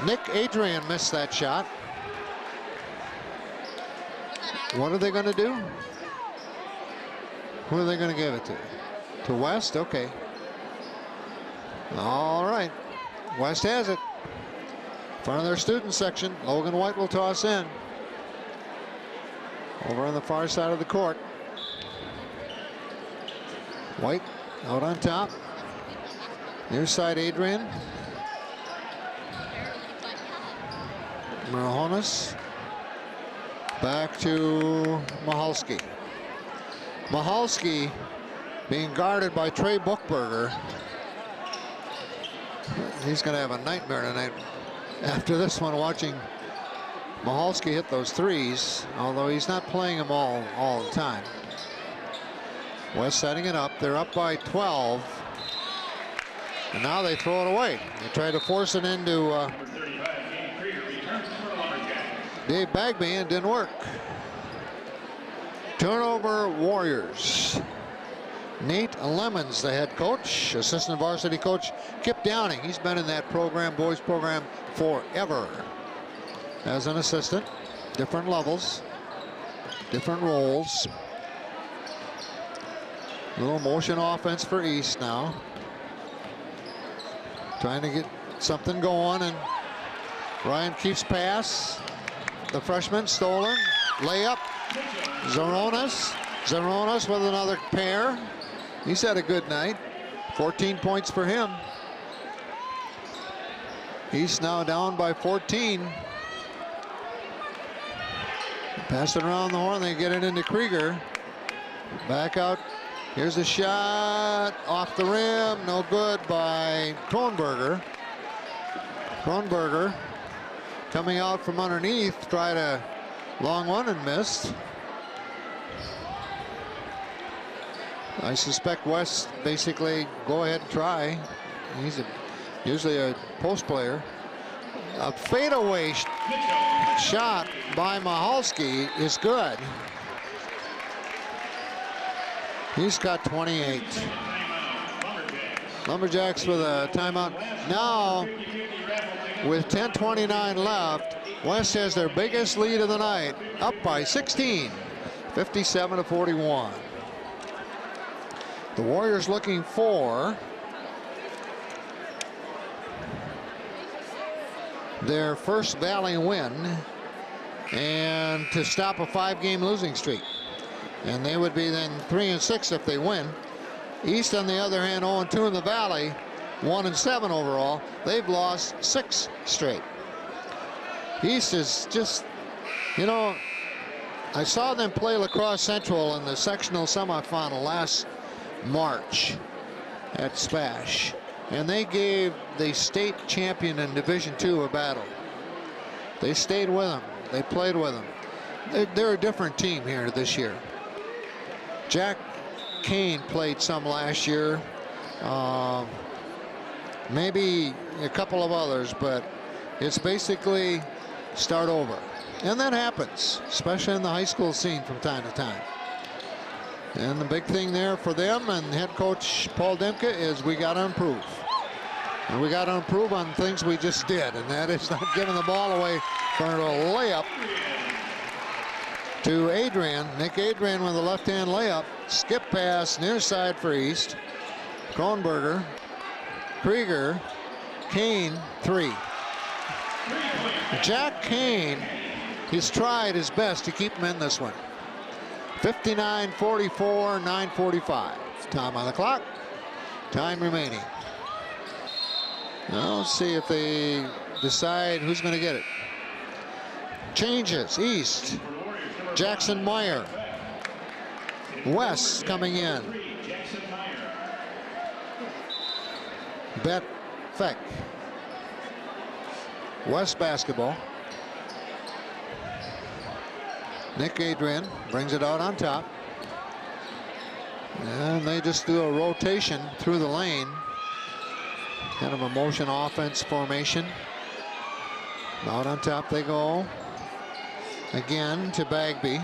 Nick Adrian missed that shot. What are they going to do? Who are they going to give it to? To West? Okay. All right. West has it. In front of their student section. Logan White will toss in. Over on the far side of the court. White out on top. Near side Adrian. Mahonis. Back to Mahalski. Mahalski being guarded by Trey Buchberger. He's going to have a nightmare tonight after this one, watching Mahalski hit those threes, although he's not playing them all the time. West setting it up. They're up by 12. And now they throw it away. They try to force it into Dave Bagby, and didn't work. Turnover Warriors. Nate Lemons, the head coach. Assistant varsity coach Kip Downing. He's been in that program, boys program, forever. As an assistant, different levels, different roles. A little motion offense for East now. Trying to get something going, and Ryan Keefe's pass. The freshman stolen. Layup. Zeronas with another pair. He's had a good night. 14 points for him. East now down by 14. Pass it around the horn. They get it into Krieger. Back out. Here's a shot off the rim. No good by Kronberger. Kronberger coming out from underneath. Tried a long one and missed. I suspect West basically go ahead and try. He's usually a post player. A fadeaway shot by Mahalski is good. He's got 28. Lumberjacks with a timeout. Now, with 10:29 left, West has their biggest lead of the night, up by 16, 57-41. The Warriors looking for their first Valley win and to stop a 5-game losing streak. And they would be then 3-6 if they win. East, on the other hand, 0-2 in the Valley, 1-7 overall. They've lost 6 straight. East is just, you know, I saw them play La Crosse Central in the sectional semifinal last March at Spash, and they gave the state champion in Division II a battle. They stayed with them. They played with them. They're a different team here this year. Jack Kane played some last year, maybe a couple of others, but it's basically start over. And that happens, especially in the high school scene from time to time. And the big thing there for them and head coach Paul Demke is we got to improve. And we got to improve on things we just did, and that is not giving the ball away for a layup to Adrian. Nick Adrian with a left-hand layup. Skip pass near side for East. Kronberger, Krieger, Kane, 3. Jack Kane, he's tried his best to keep him in this one. 59-44, 9:45. Time on the clock. Time remaining. Now let's see if they decide who's going to get it. Changes. East. Jackson Meyer. West coming in. Bet Feck. West basketball. Nick Adrian brings it out on top. And they just do a rotation through the lane. Kind of a motion offense formation. Out on top they go. Again to Bagby.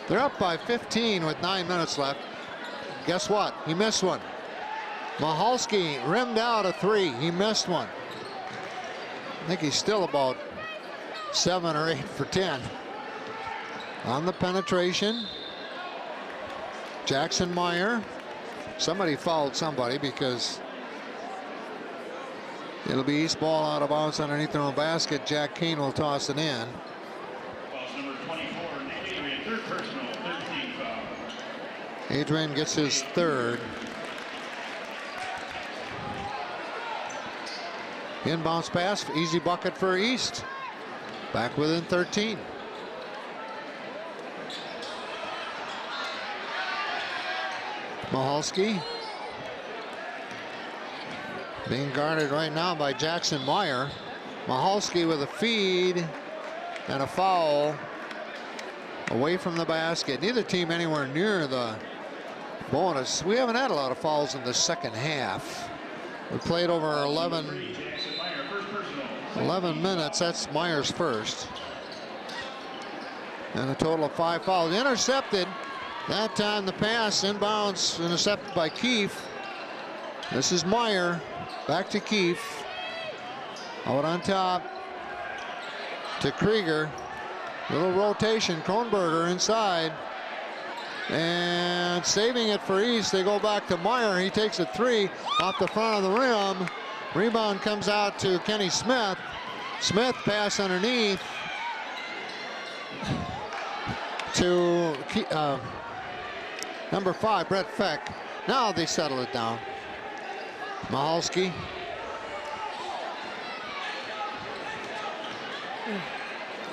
They're up by 15 with 9 minutes left. Guess what? He missed one. Mahalski rimmed out a 3. He missed one. I think he's still about 7 or 8 for 10. On the penetration. Jackson Meyer. Somebody fouled somebody because it'll be East ball out of bounds underneath their own basket. Jack Kane will toss it in. Number 24, Nick Adrian, third personal, 13 foul. Adrian gets his third. Inbounds pass, easy bucket for East. Back within 13. Mahalski being guarded right now by Jackson Meyer. Mahalski with a feed and a foul away from the basket. Neither team anywhere near the bonus. We haven't had a lot of fouls in the second half. We played over 11 minutes. That's Meyer's first. And a total of 5 fouls. Intercepted. That time the pass inbounds, intercepted by Keefe. This is Meyer. Back to Keefe. Out on top to Krieger. Little rotation. Kronberger inside. And saving it for East. They go back to Meyer. He takes a 3 off the front of the rim. Rebound comes out to Kenny Smith. Smith pass underneath to number 5, Brett Feck. Now they settle it down. Mahalski.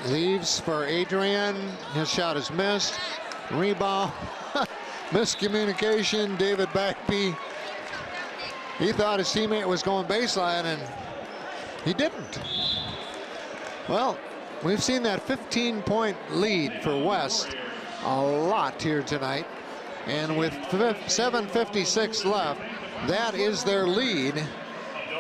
Leaves for Adrian. His shot is missed. Rebound. Miscommunication. David Bagby. He thought his teammate was going baseline, and he didn't. Well, we've seen that 15-point lead for West a lot here tonight. And with 7:56 left, that is their lead,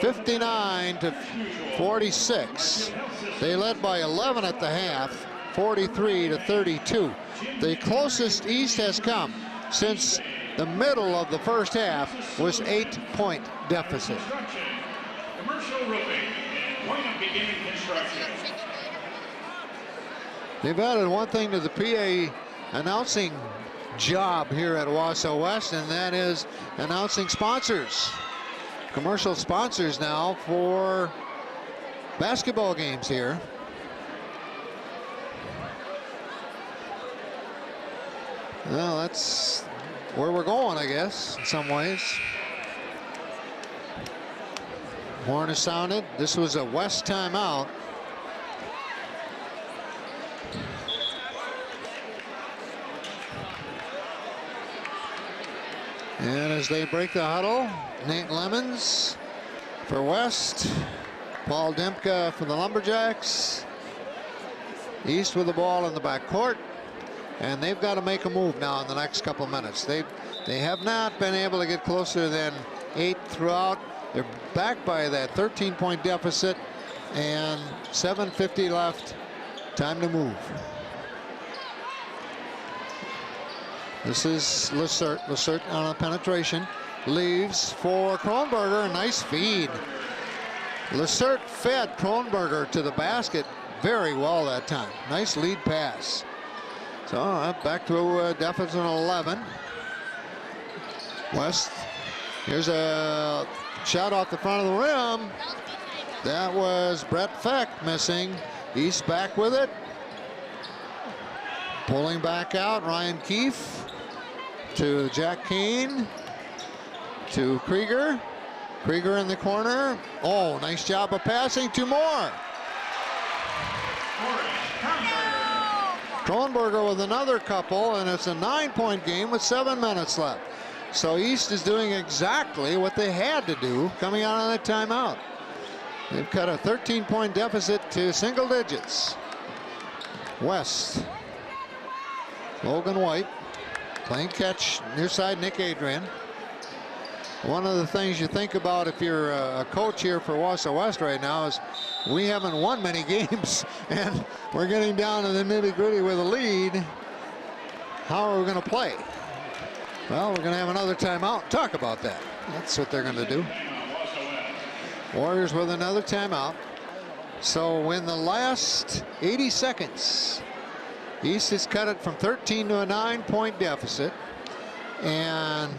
59-46. They led by 11 at the half, 43-32. The closest East has come since the middle of the first half was 8-point deficit. Commercial roofing and point of beginning construction. They've added one thing to the PA announcing job here at Wausau West, and that is announcing sponsors. Commercial sponsors now for basketball games here. Well, that's where we're going, I guess, in some ways. Horn is sounded. This was a West timeout. And as they break the huddle, Nate Lemons for West, Paul Demke for the Lumberjacks. East with the ball in the backcourt, and they've got to make a move now in the next couple of minutes. They have not been able to get closer than 8 throughout. They're back by that 13-point deficit, and 7:50 left. Time to move. This is Lissert. Lissert on a penetration. Leaves for Kronberger. Nice feed. Lissert fed Kronberger to the basket very well that time. Nice lead pass. So back to a deficit of 11. West. Here's a shot off the front of the rim. That was Brett Feck missing. East back with it. Pulling back out, Ryan Keefe to Jack Kane to Krieger. Krieger in the corner. Oh, nice job of passing. Two more. Kronberger with another couple, and it's a 9-point game with 7 minutes left. So East is doing exactly what they had to do coming out of that timeout. They've cut a 13-point deficit to single digits. West. Logan White playing catch near side Nick Adrian. One of the things you think about if you're a coach here for Wausau West right now is we haven't won many games and we're getting down to the nitty-gritty with a lead. How are we going to play? Well, we're going to have another timeout and talk about that. That's what they're going to do. Warriors with another timeout. So in the last 80 seconds, East has cut it from 13 to a 9-point deficit. And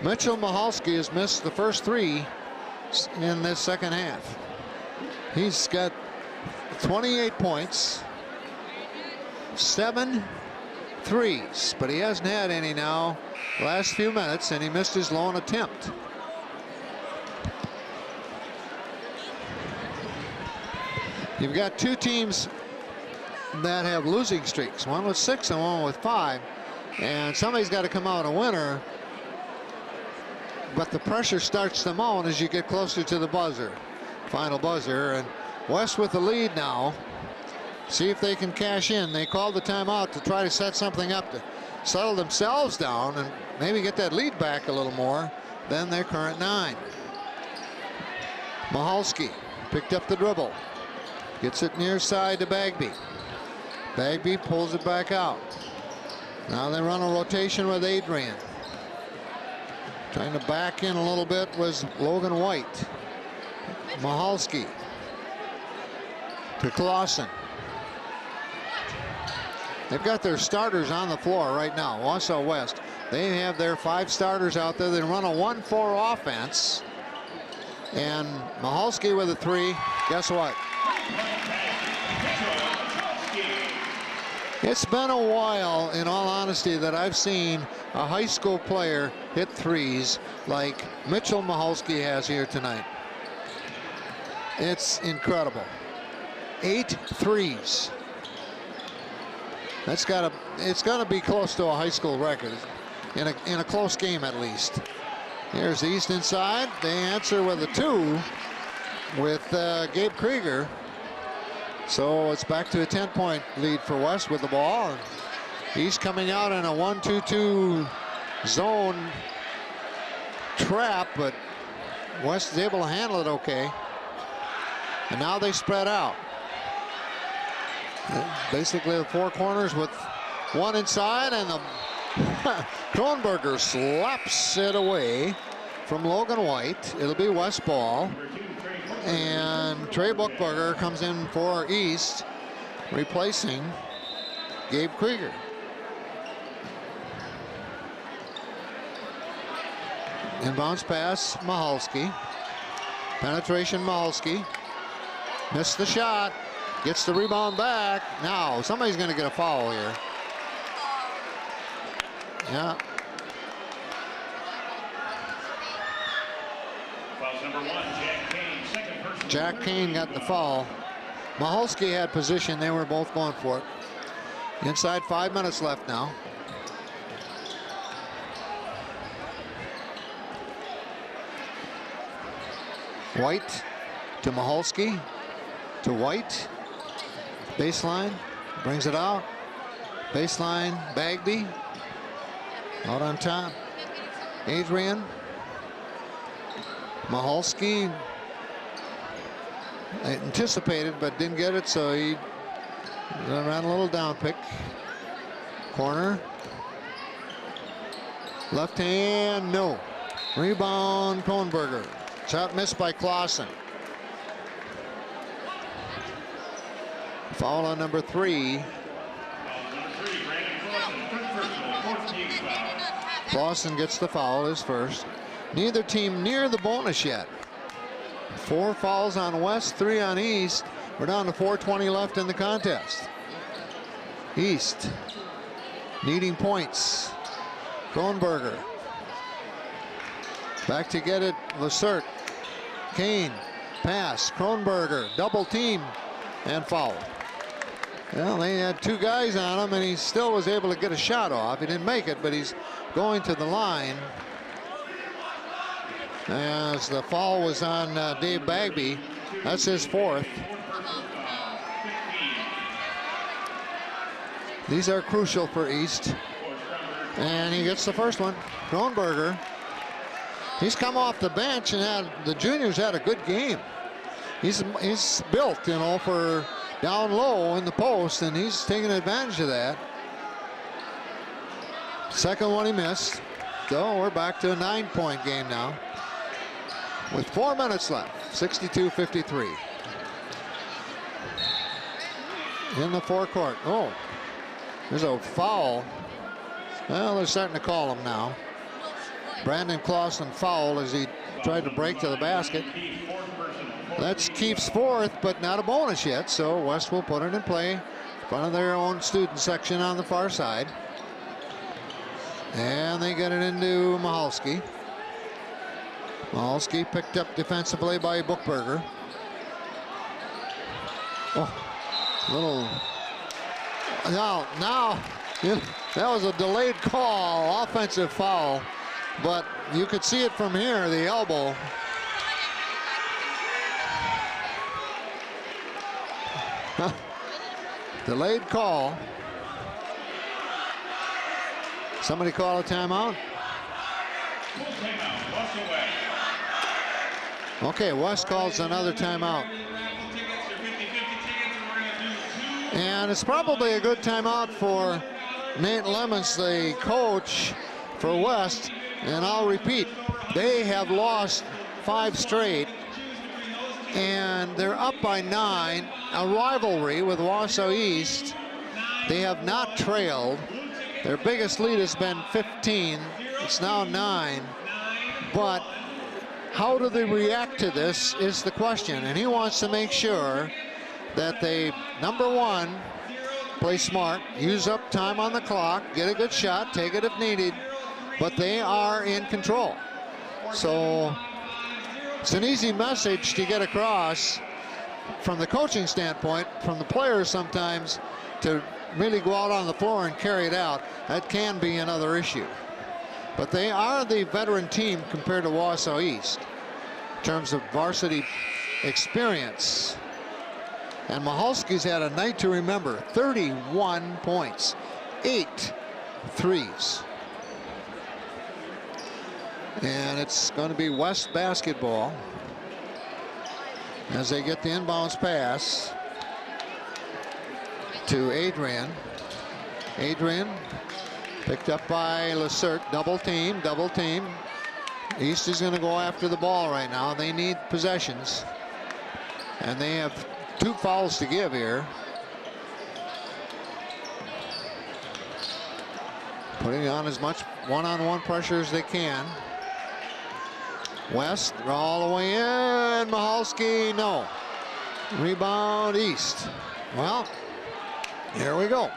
Mitchell Michalski has missed the first 3 in this second half. He's got 28 points, 7 threes, but he hasn't had any now last few minutes, and he missed his lone attempt. You've got 2 teams that have losing streaks, one with 6 and one with 5, and somebody's got to come out a winner. But the pressure starts to mount as you get closer to the buzzer, final buzzer. And West with the lead now. See if they can cash in. They called the timeout to try to set something up to settle themselves down and maybe get that lead back a little more than their current 9. Michalski picked up the dribble. Gets it near side to Bagby. Bagby pulls it back out. Now they run a rotation with Adrian. Trying to back in a little bit was Logan White. Michalski to Clausen. They've got their starters on the floor right now, Wausau West. They have their 5 starters out there. They run a 1-4 offense. And Michalski with a 3. Guess what? It's been a while, in all honesty, that I've seen a high school player hit 3s like Mitchell Michalski has here tonight. It's incredible. 8 threes. It's got to be close to a high school record in a close game at least. Here's East inside. They answer with a 2 with Gabe Krieger. So it's back to a 10-point lead for West with the ball. And East coming out in a 1-2-2 zone trap, but West is able to handle it okay. And now they spread out. Basically the 4 corners with 1 inside, and the Kronberger slaps it away from Logan White. It'll be West ball. And Trey Buchberger comes in for East, replacing Gabe Krieger. Inbounds pass, Michalski. Penetration, Michalski. Missed the shot. Gets the rebound back. Now, somebody's going to get a foul here. Yeah. Fouls number 1, Jack Kane, second person. Jack Kane got the foul. Michalski had position. They were both going for it. Inside 5 minutes left now. White to Michalski to White. Baseline, brings it out. Baseline, Bagby. Out on top. Adrian. Michalski anticipated but didn't get it, so he ran a little down pick. Corner. Left hand, no. Rebound, Kronberger. Shot missed by Clausen. Foul on number 3. Clausen gets the foul, his first. Neither team near the bonus yet. 4 fouls on West, 3 on East. We're down to 4:20 left in the contest. East needing points. Kronberger. Back to get it, Lacerte. Kane, pass, Kronberger, double team, and foul. Well, they had 2 guys on him, and he still was able to get a shot off. He didn't make it, but he's going to the line. As the foul was on Dave Bagby. That's his 4th. These are crucial for East. And he gets the first one. Kronberger. He's come off the bench and the juniors had a good game. He's built, you know, for down low in the post, and he's taking advantage of that. Second one he missed. So we're back to a 9-point game now. With 4 minutes left, 62-53. In the forecourt. Oh, there's a foul. Well, they're starting to call him now. Brandon Clausen fouled as he tried to break to the basket. That's Keefe's 4th, but not a bonus yet, so West will put it in play in front of their own student section on the far side. And they get it into Michalski. Michalski picked up defensively by Buchberger. Oh, little. Now, that was a delayed call, offensive foul, but you could see it from here, the elbow. Delayed call. Somebody call a timeout? Okay, West calls another timeout. And it's probably a good timeout for Nate Lemons, the coach for West. And I'll repeat, they have lost 5 straight. And they're up by 9. A rivalry with Wausau East. They have not trailed. Their biggest lead has been 15. It's now 9. But how do they react to this is the question. And he wants to make sure that they, number 1, play smart, use up time on the clock, get a good shot, take it if needed. But they are in control. So it's an easy message to get across from the coaching standpoint, from the players sometimes, to really go out on the floor and carry it out. That can be another issue. But they are the veteran team compared to Wausau East in terms of varsity experience. And Michalski's had a night to remember. 31 points, 8 threes. And it's going to be West basketball as they get the inbounds pass to Adrian. Adrian picked up by Lacerte. Double team, double team. East is going to go after the ball right now. They need possessions. And they have 2 fouls to give here. Putting on as much one-on-one pressure as they can. West all the way in. Michalski, no. Rebound East. Well, here we go.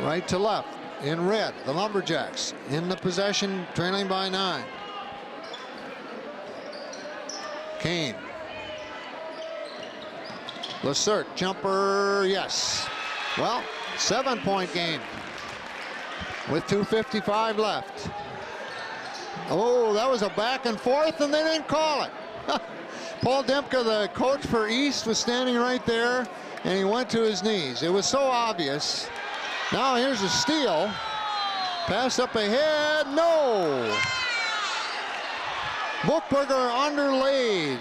Right to left in red, the Lumberjacks in the possession, trailing by 9. Kane. Lacerte, jumper, yes. Well, 7-point game with 2:55 left. Oh, that was a back and forth, and they didn't call it. Paul Dempka, the coach for East, was standing right there, and he went to his knees. It was so obvious. Now here's a steal. Pass up ahead, no. Buchberger underlaid.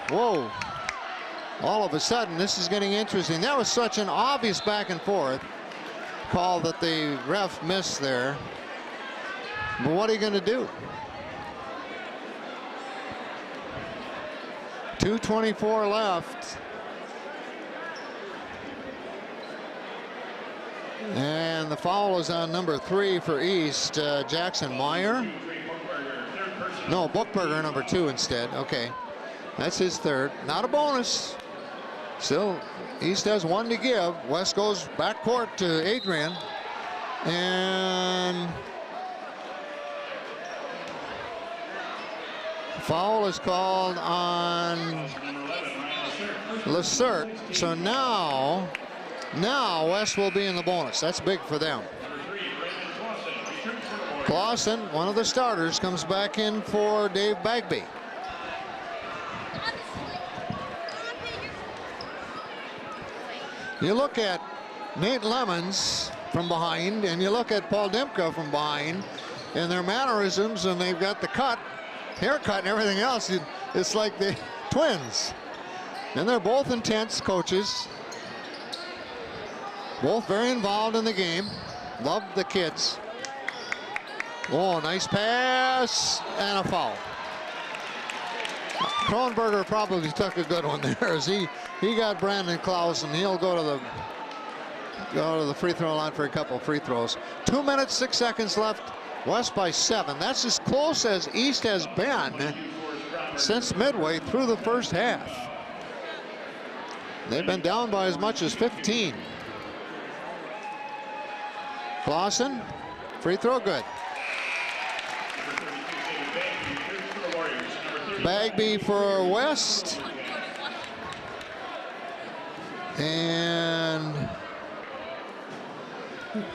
Whoa. All of a sudden, this is getting interesting. That was such an obvious back and forth. call that the ref missed there. But what are you going to do? 2:24 left. And the foul is on number 3 for East, Jackson Meyer. No, Bookberger, number 2 instead. Okay, that's his third. Not a bonus. Still, East has 1 to give. West goes back court to Adrian. And foul is called on Lacerte. So now West will be in the bonus. That's big for them. Clausen, one of the starters, comes back in for Dave Bagby. You look at Nate Lemons from behind, and you look at Paul Dimka from behind, and their mannerisms, and they've got the haircut and everything else. It's like the twins. And they're both intense coaches. Both very involved in the game. Love the kids. Oh, nice pass and a foul. Kronberger probably took a good one there as he got Brandon Klaus, and he'll go to the free throw line for a couple free throws. 2 minutes, 6 seconds left. West by 7. That's as close as East has been since midway through the first half. They've been down by as much as 15. Clausen, free throw good. Bagby for West. And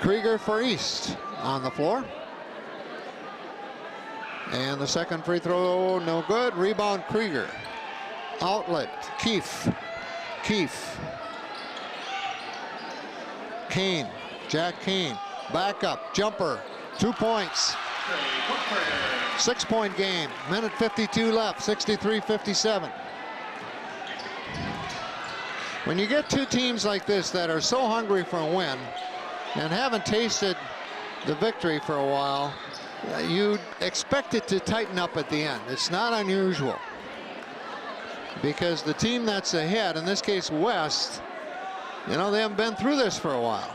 Krieger for East on the floor. And the second free throw, no good. Rebound, Krieger. Outlet, Keefe. Kane, Jack Kane. Back up, jumper, 2 points. 6-point game, minute 52 left, 63-57. When you get two teams like this that are so hungry for a win and haven't tasted the victory for a while, you expect it to tighten up at the end. It's not unusual, because the team that's ahead, in this case West, you know, they haven't been through this for a while.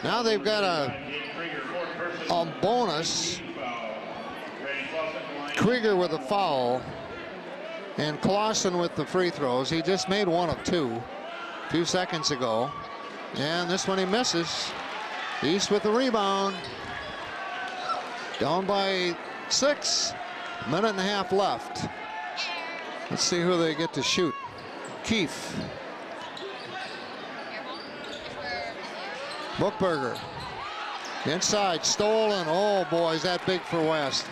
Now they've got a bonus. Krieger with a foul, and Clausen with the free throws. He just made one of two a few seconds ago, and this one he misses. East with the rebound. Down by 6. Minute and a half left. Let's see who they get to shoot. Keefe. Bookberger. Inside, stolen. Oh boy, is that big for West.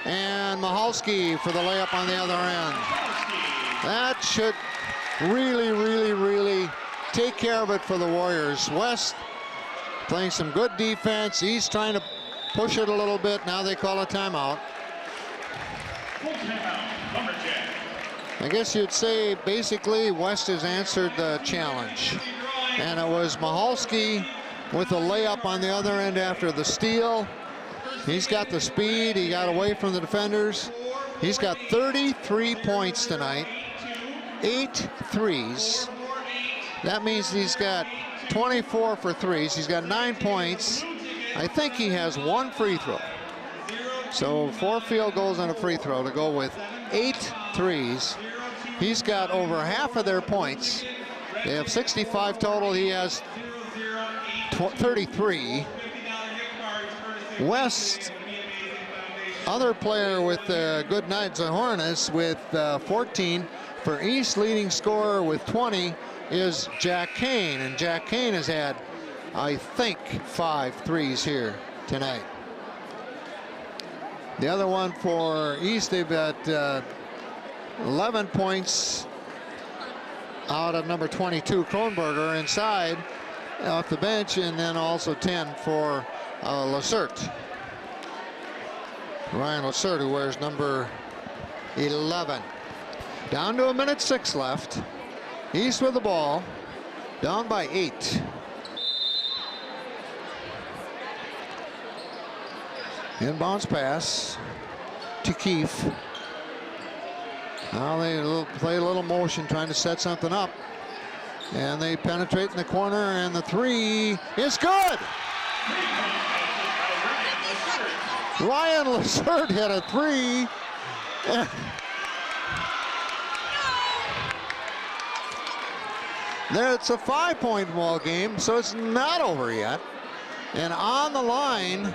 And Mahalski for the layup on the other end. That should really take care of it for the Warriors. West playing some good defense. East trying to push it a little bit. Now they call a timeout. I guess you'd say basically West has answered the challenge. And it was Mahalski with a layup on the other end after the steal. He's got the speed. He got away from the defenders. He's got 33 points tonight, 8 threes. That means he's got 24 for threes. He's got 9 points. I think he has 1 free throw. So 4 field goals and a free throw to go with 8 threes. He's got over half of their points. They have 65 total. He has 33. West, other player with good night, Zahornis with 14. For East, leading scorer with 20 is Jack Kane, and Jack Kane has had, I think, 5 threes here tonight. The other one for East, they've got 11 points out of number 22, Kronberger, inside off the bench, and then also 10 for Lacerte. Ryan Lacerte, who wears number 11. Down to a minute 6 left. East with the ball, down by 8. Inbounds pass to Keefe. Now they play a little motion, trying to set something up. And they penetrate in the corner, and the three is good. Ryan Lessert hit a three. It's a 5-point ball game, so it's not over yet. And on the line,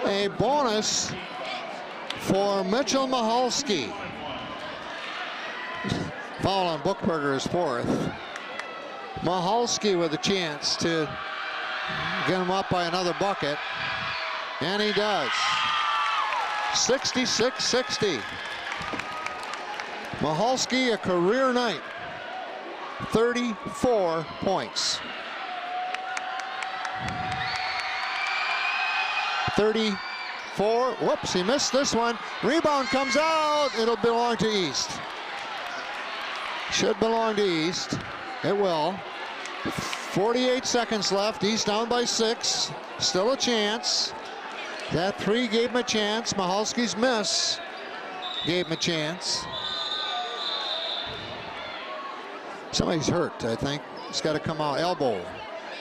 a bonus for Mitchell Michalski. Foul on Bookberger's fourth. Michalski with a chance to get him up by another bucket. And he does. 66-60. Michalski, a career night. 34 points. 34. Whoops, he missed this one. Rebound comes out. It'll belong to East. Should belong to East. It will. 48 seconds left. East down by 6. Still a chance. That three gave him a chance. Michalski's miss gave him a chance. Somebody's hurt, I think. It's got to come out. Elbow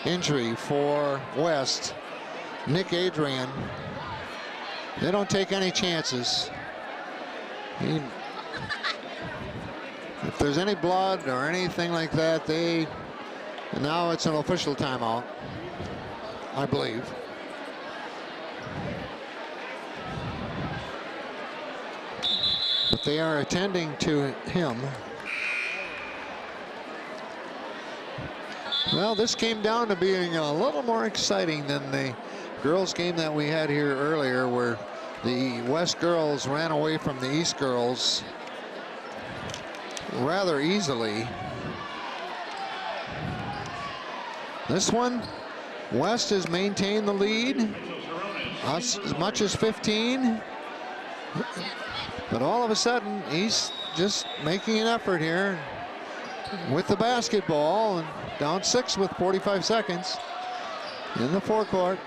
injury for West. Nick Adrian. They don't take any chances. If there's any blood or anything like that, and now it's an official timeout, I believe. But they are attending to him. Well, this came down to being a little more exciting than the girls game that we had here earlier, where the West girls ran away from the East girls rather easily. This one, West has maintained the lead as much as 15. But all of a sudden, East just making an effort here with the basketball, and down 6 with 45 seconds in the forecourt.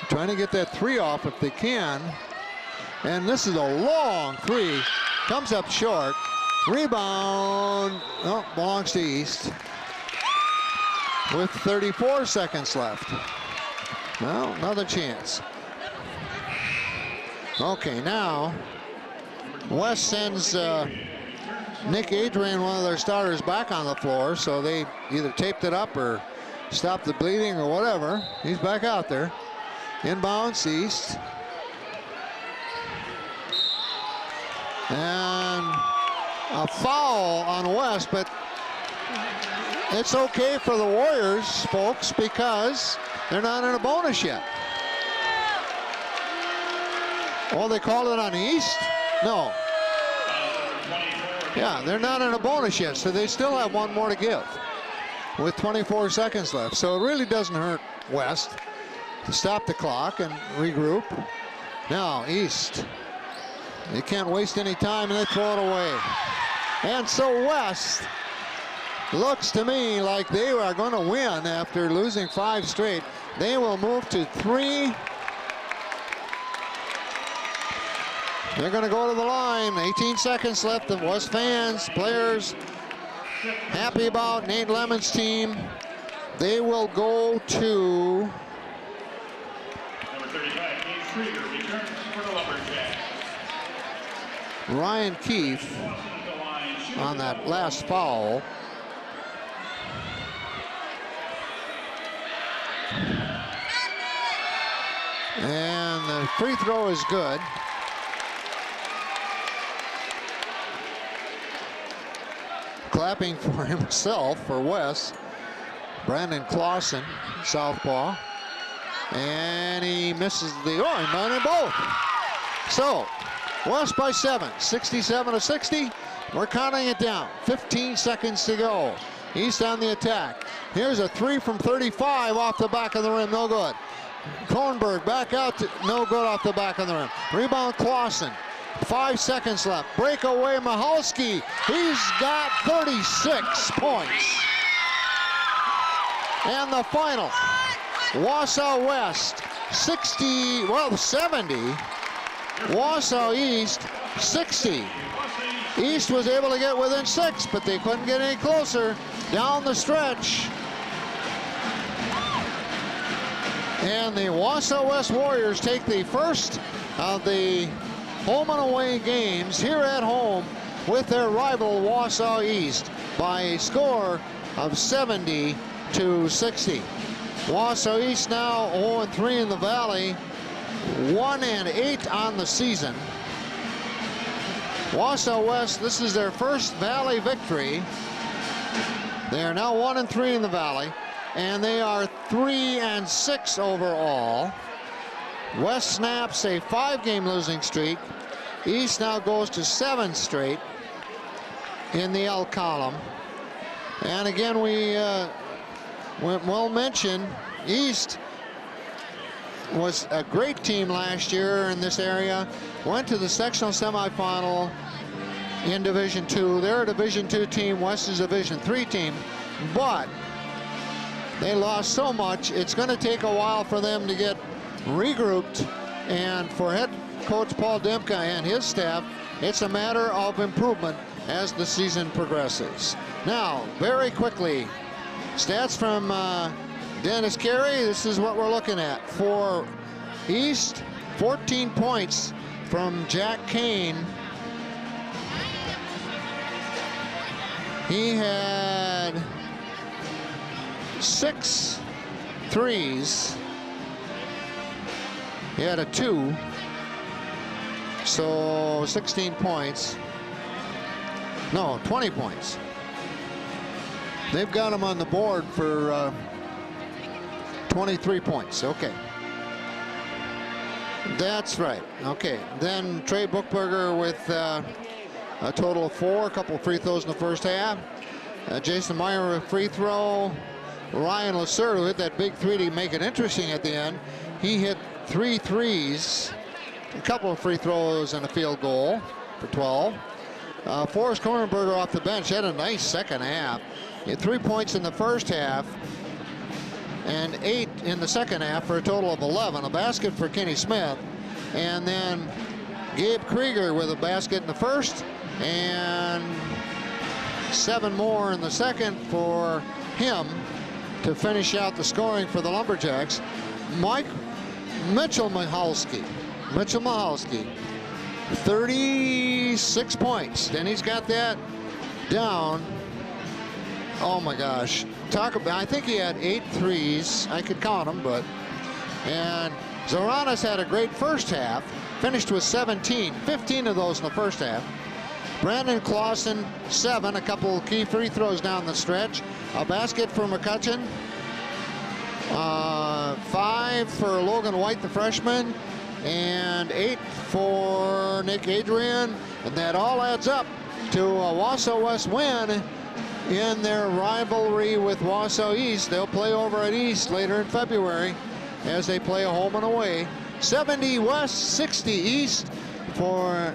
Trying to get that three off if they can. And this is a long three. Comes up short. Rebound. Oh, belongs to East. With 34 seconds left. Well, another chance. Okay, now West sends Nick Adrian, one of their starters, back on the floor, so they either taped it up or stopped the bleeding or whatever. He's back out there. Inbounds East. And a foul on West, but it's okay for the Warriors, folks, because they're not in a bonus yet. Oh, they called it on East? No. Yeah, they're not in a bonus yet, so they still have one more to give with 24 seconds left. So it really doesn't hurt West to stop the clock and regroup. Now, East. They can't waste any time, and they throw it away. And so West looks to me like they are going to win after losing 5 straight. They will move to 3. They're going to go to the line. 18 seconds left. The West fans, players, happy about Nate Lemon's team. They will go to Number 35, Gabe Krieger returns for the Lumberjacks. Ryan Keefe on that last foul. And the free throw is good. Clapping for himself for West. Brandon Clausen, southpaw. And he misses the he mined both. So West by 7, 67-60. We're counting it down. 15 seconds to go. East on the attack. Here's a 3 from 35 off the back of the rim. No good. Kronberg back out to no good off the back of the rim. Rebound Clausen. 5 seconds left. Breakaway Michalski. He's got 36 points. And the final. Wausau West 60, well, 70. Wausau East, 60. East was able to get within 6, but they couldn't get any closer down the stretch. And the Wausau West Warriors take the first of the home and away games here at home with their rival Wausau East by a score of 70 to 60. Wausau East now 0-3 in the Valley, 1-8 on the season. Wausau West, this is their first Valley victory. They are now 1-3 in the Valley, and they are 3-6 overall. West snaps a 5-game losing streak. East now goes to 7 straight in the L column. And again, we will mention East was a great team last year in this area. Went to the sectional semifinal in Division II. They're a Division II team. West is a Division III team. But they lost so much, it's going to take a while for them to get regrouped. And for head coach Paul Dimka and his staff, it's a matter of improvement as the season progresses. Now, very quickly, stats from Dennis Carey. This is what we're looking at. For East, 14 points from Jack Kane. He had 6 threes. He had a 2. So 16 points. No, 20 points. They've got him on the board for 23 points. Okay. That's right. Okay. Then Trey Bookberger with a total of 4, a couple of free throws in the first half. Jason Meyer with a free throw. Ryan Lasser, who hit that big 3 to make it interesting at the end. He hit 3 threes, a couple of free throws and a field goal for 12. Forrest Kornberger off the bench had a nice second half. He had 3 points in the first half and 8 in the second half for a total of 11. A basket for Kenny Smith. And then Gabe Krieger with a basket in the first and 7 more in the second for him to finish out the scoring for the Lumberjacks. Mitchell Michalski, 36 points. Then he's got that down. Oh my gosh. Talk about, I think he had 8 threes. I could count them, but. And Zoranis had a great first half. Finished with 17, 15 of those in the first half. Brandon Clausen, 7, a couple key free throws down the stretch. A basket for McCutcheon. 5 for Logan White, the freshman. And 8 for Nick Adrian. And that all adds up to a Wausau West win in their rivalry with Wausau East. They'll play over at East later in February as they play a home and away. 70 West, 60 East. For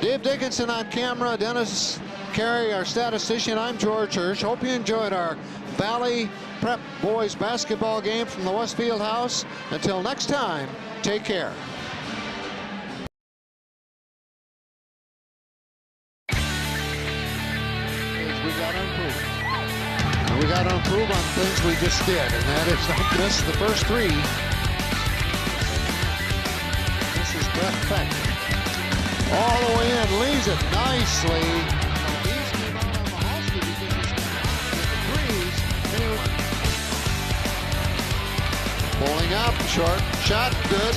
Dave Dickinson on camera, Dennis Carey, our statistician, I'm George Hirsch. Hope you enjoyed our Valley Prep boys basketball game from the Westfield House. Until next time, take care. We got to improve on things we just did, and that is not miss the first 3. This is Brett Peck. All the way in, leaves it nicely. These came out on Michalski because he's got the threes. Pulling up, short shot, good.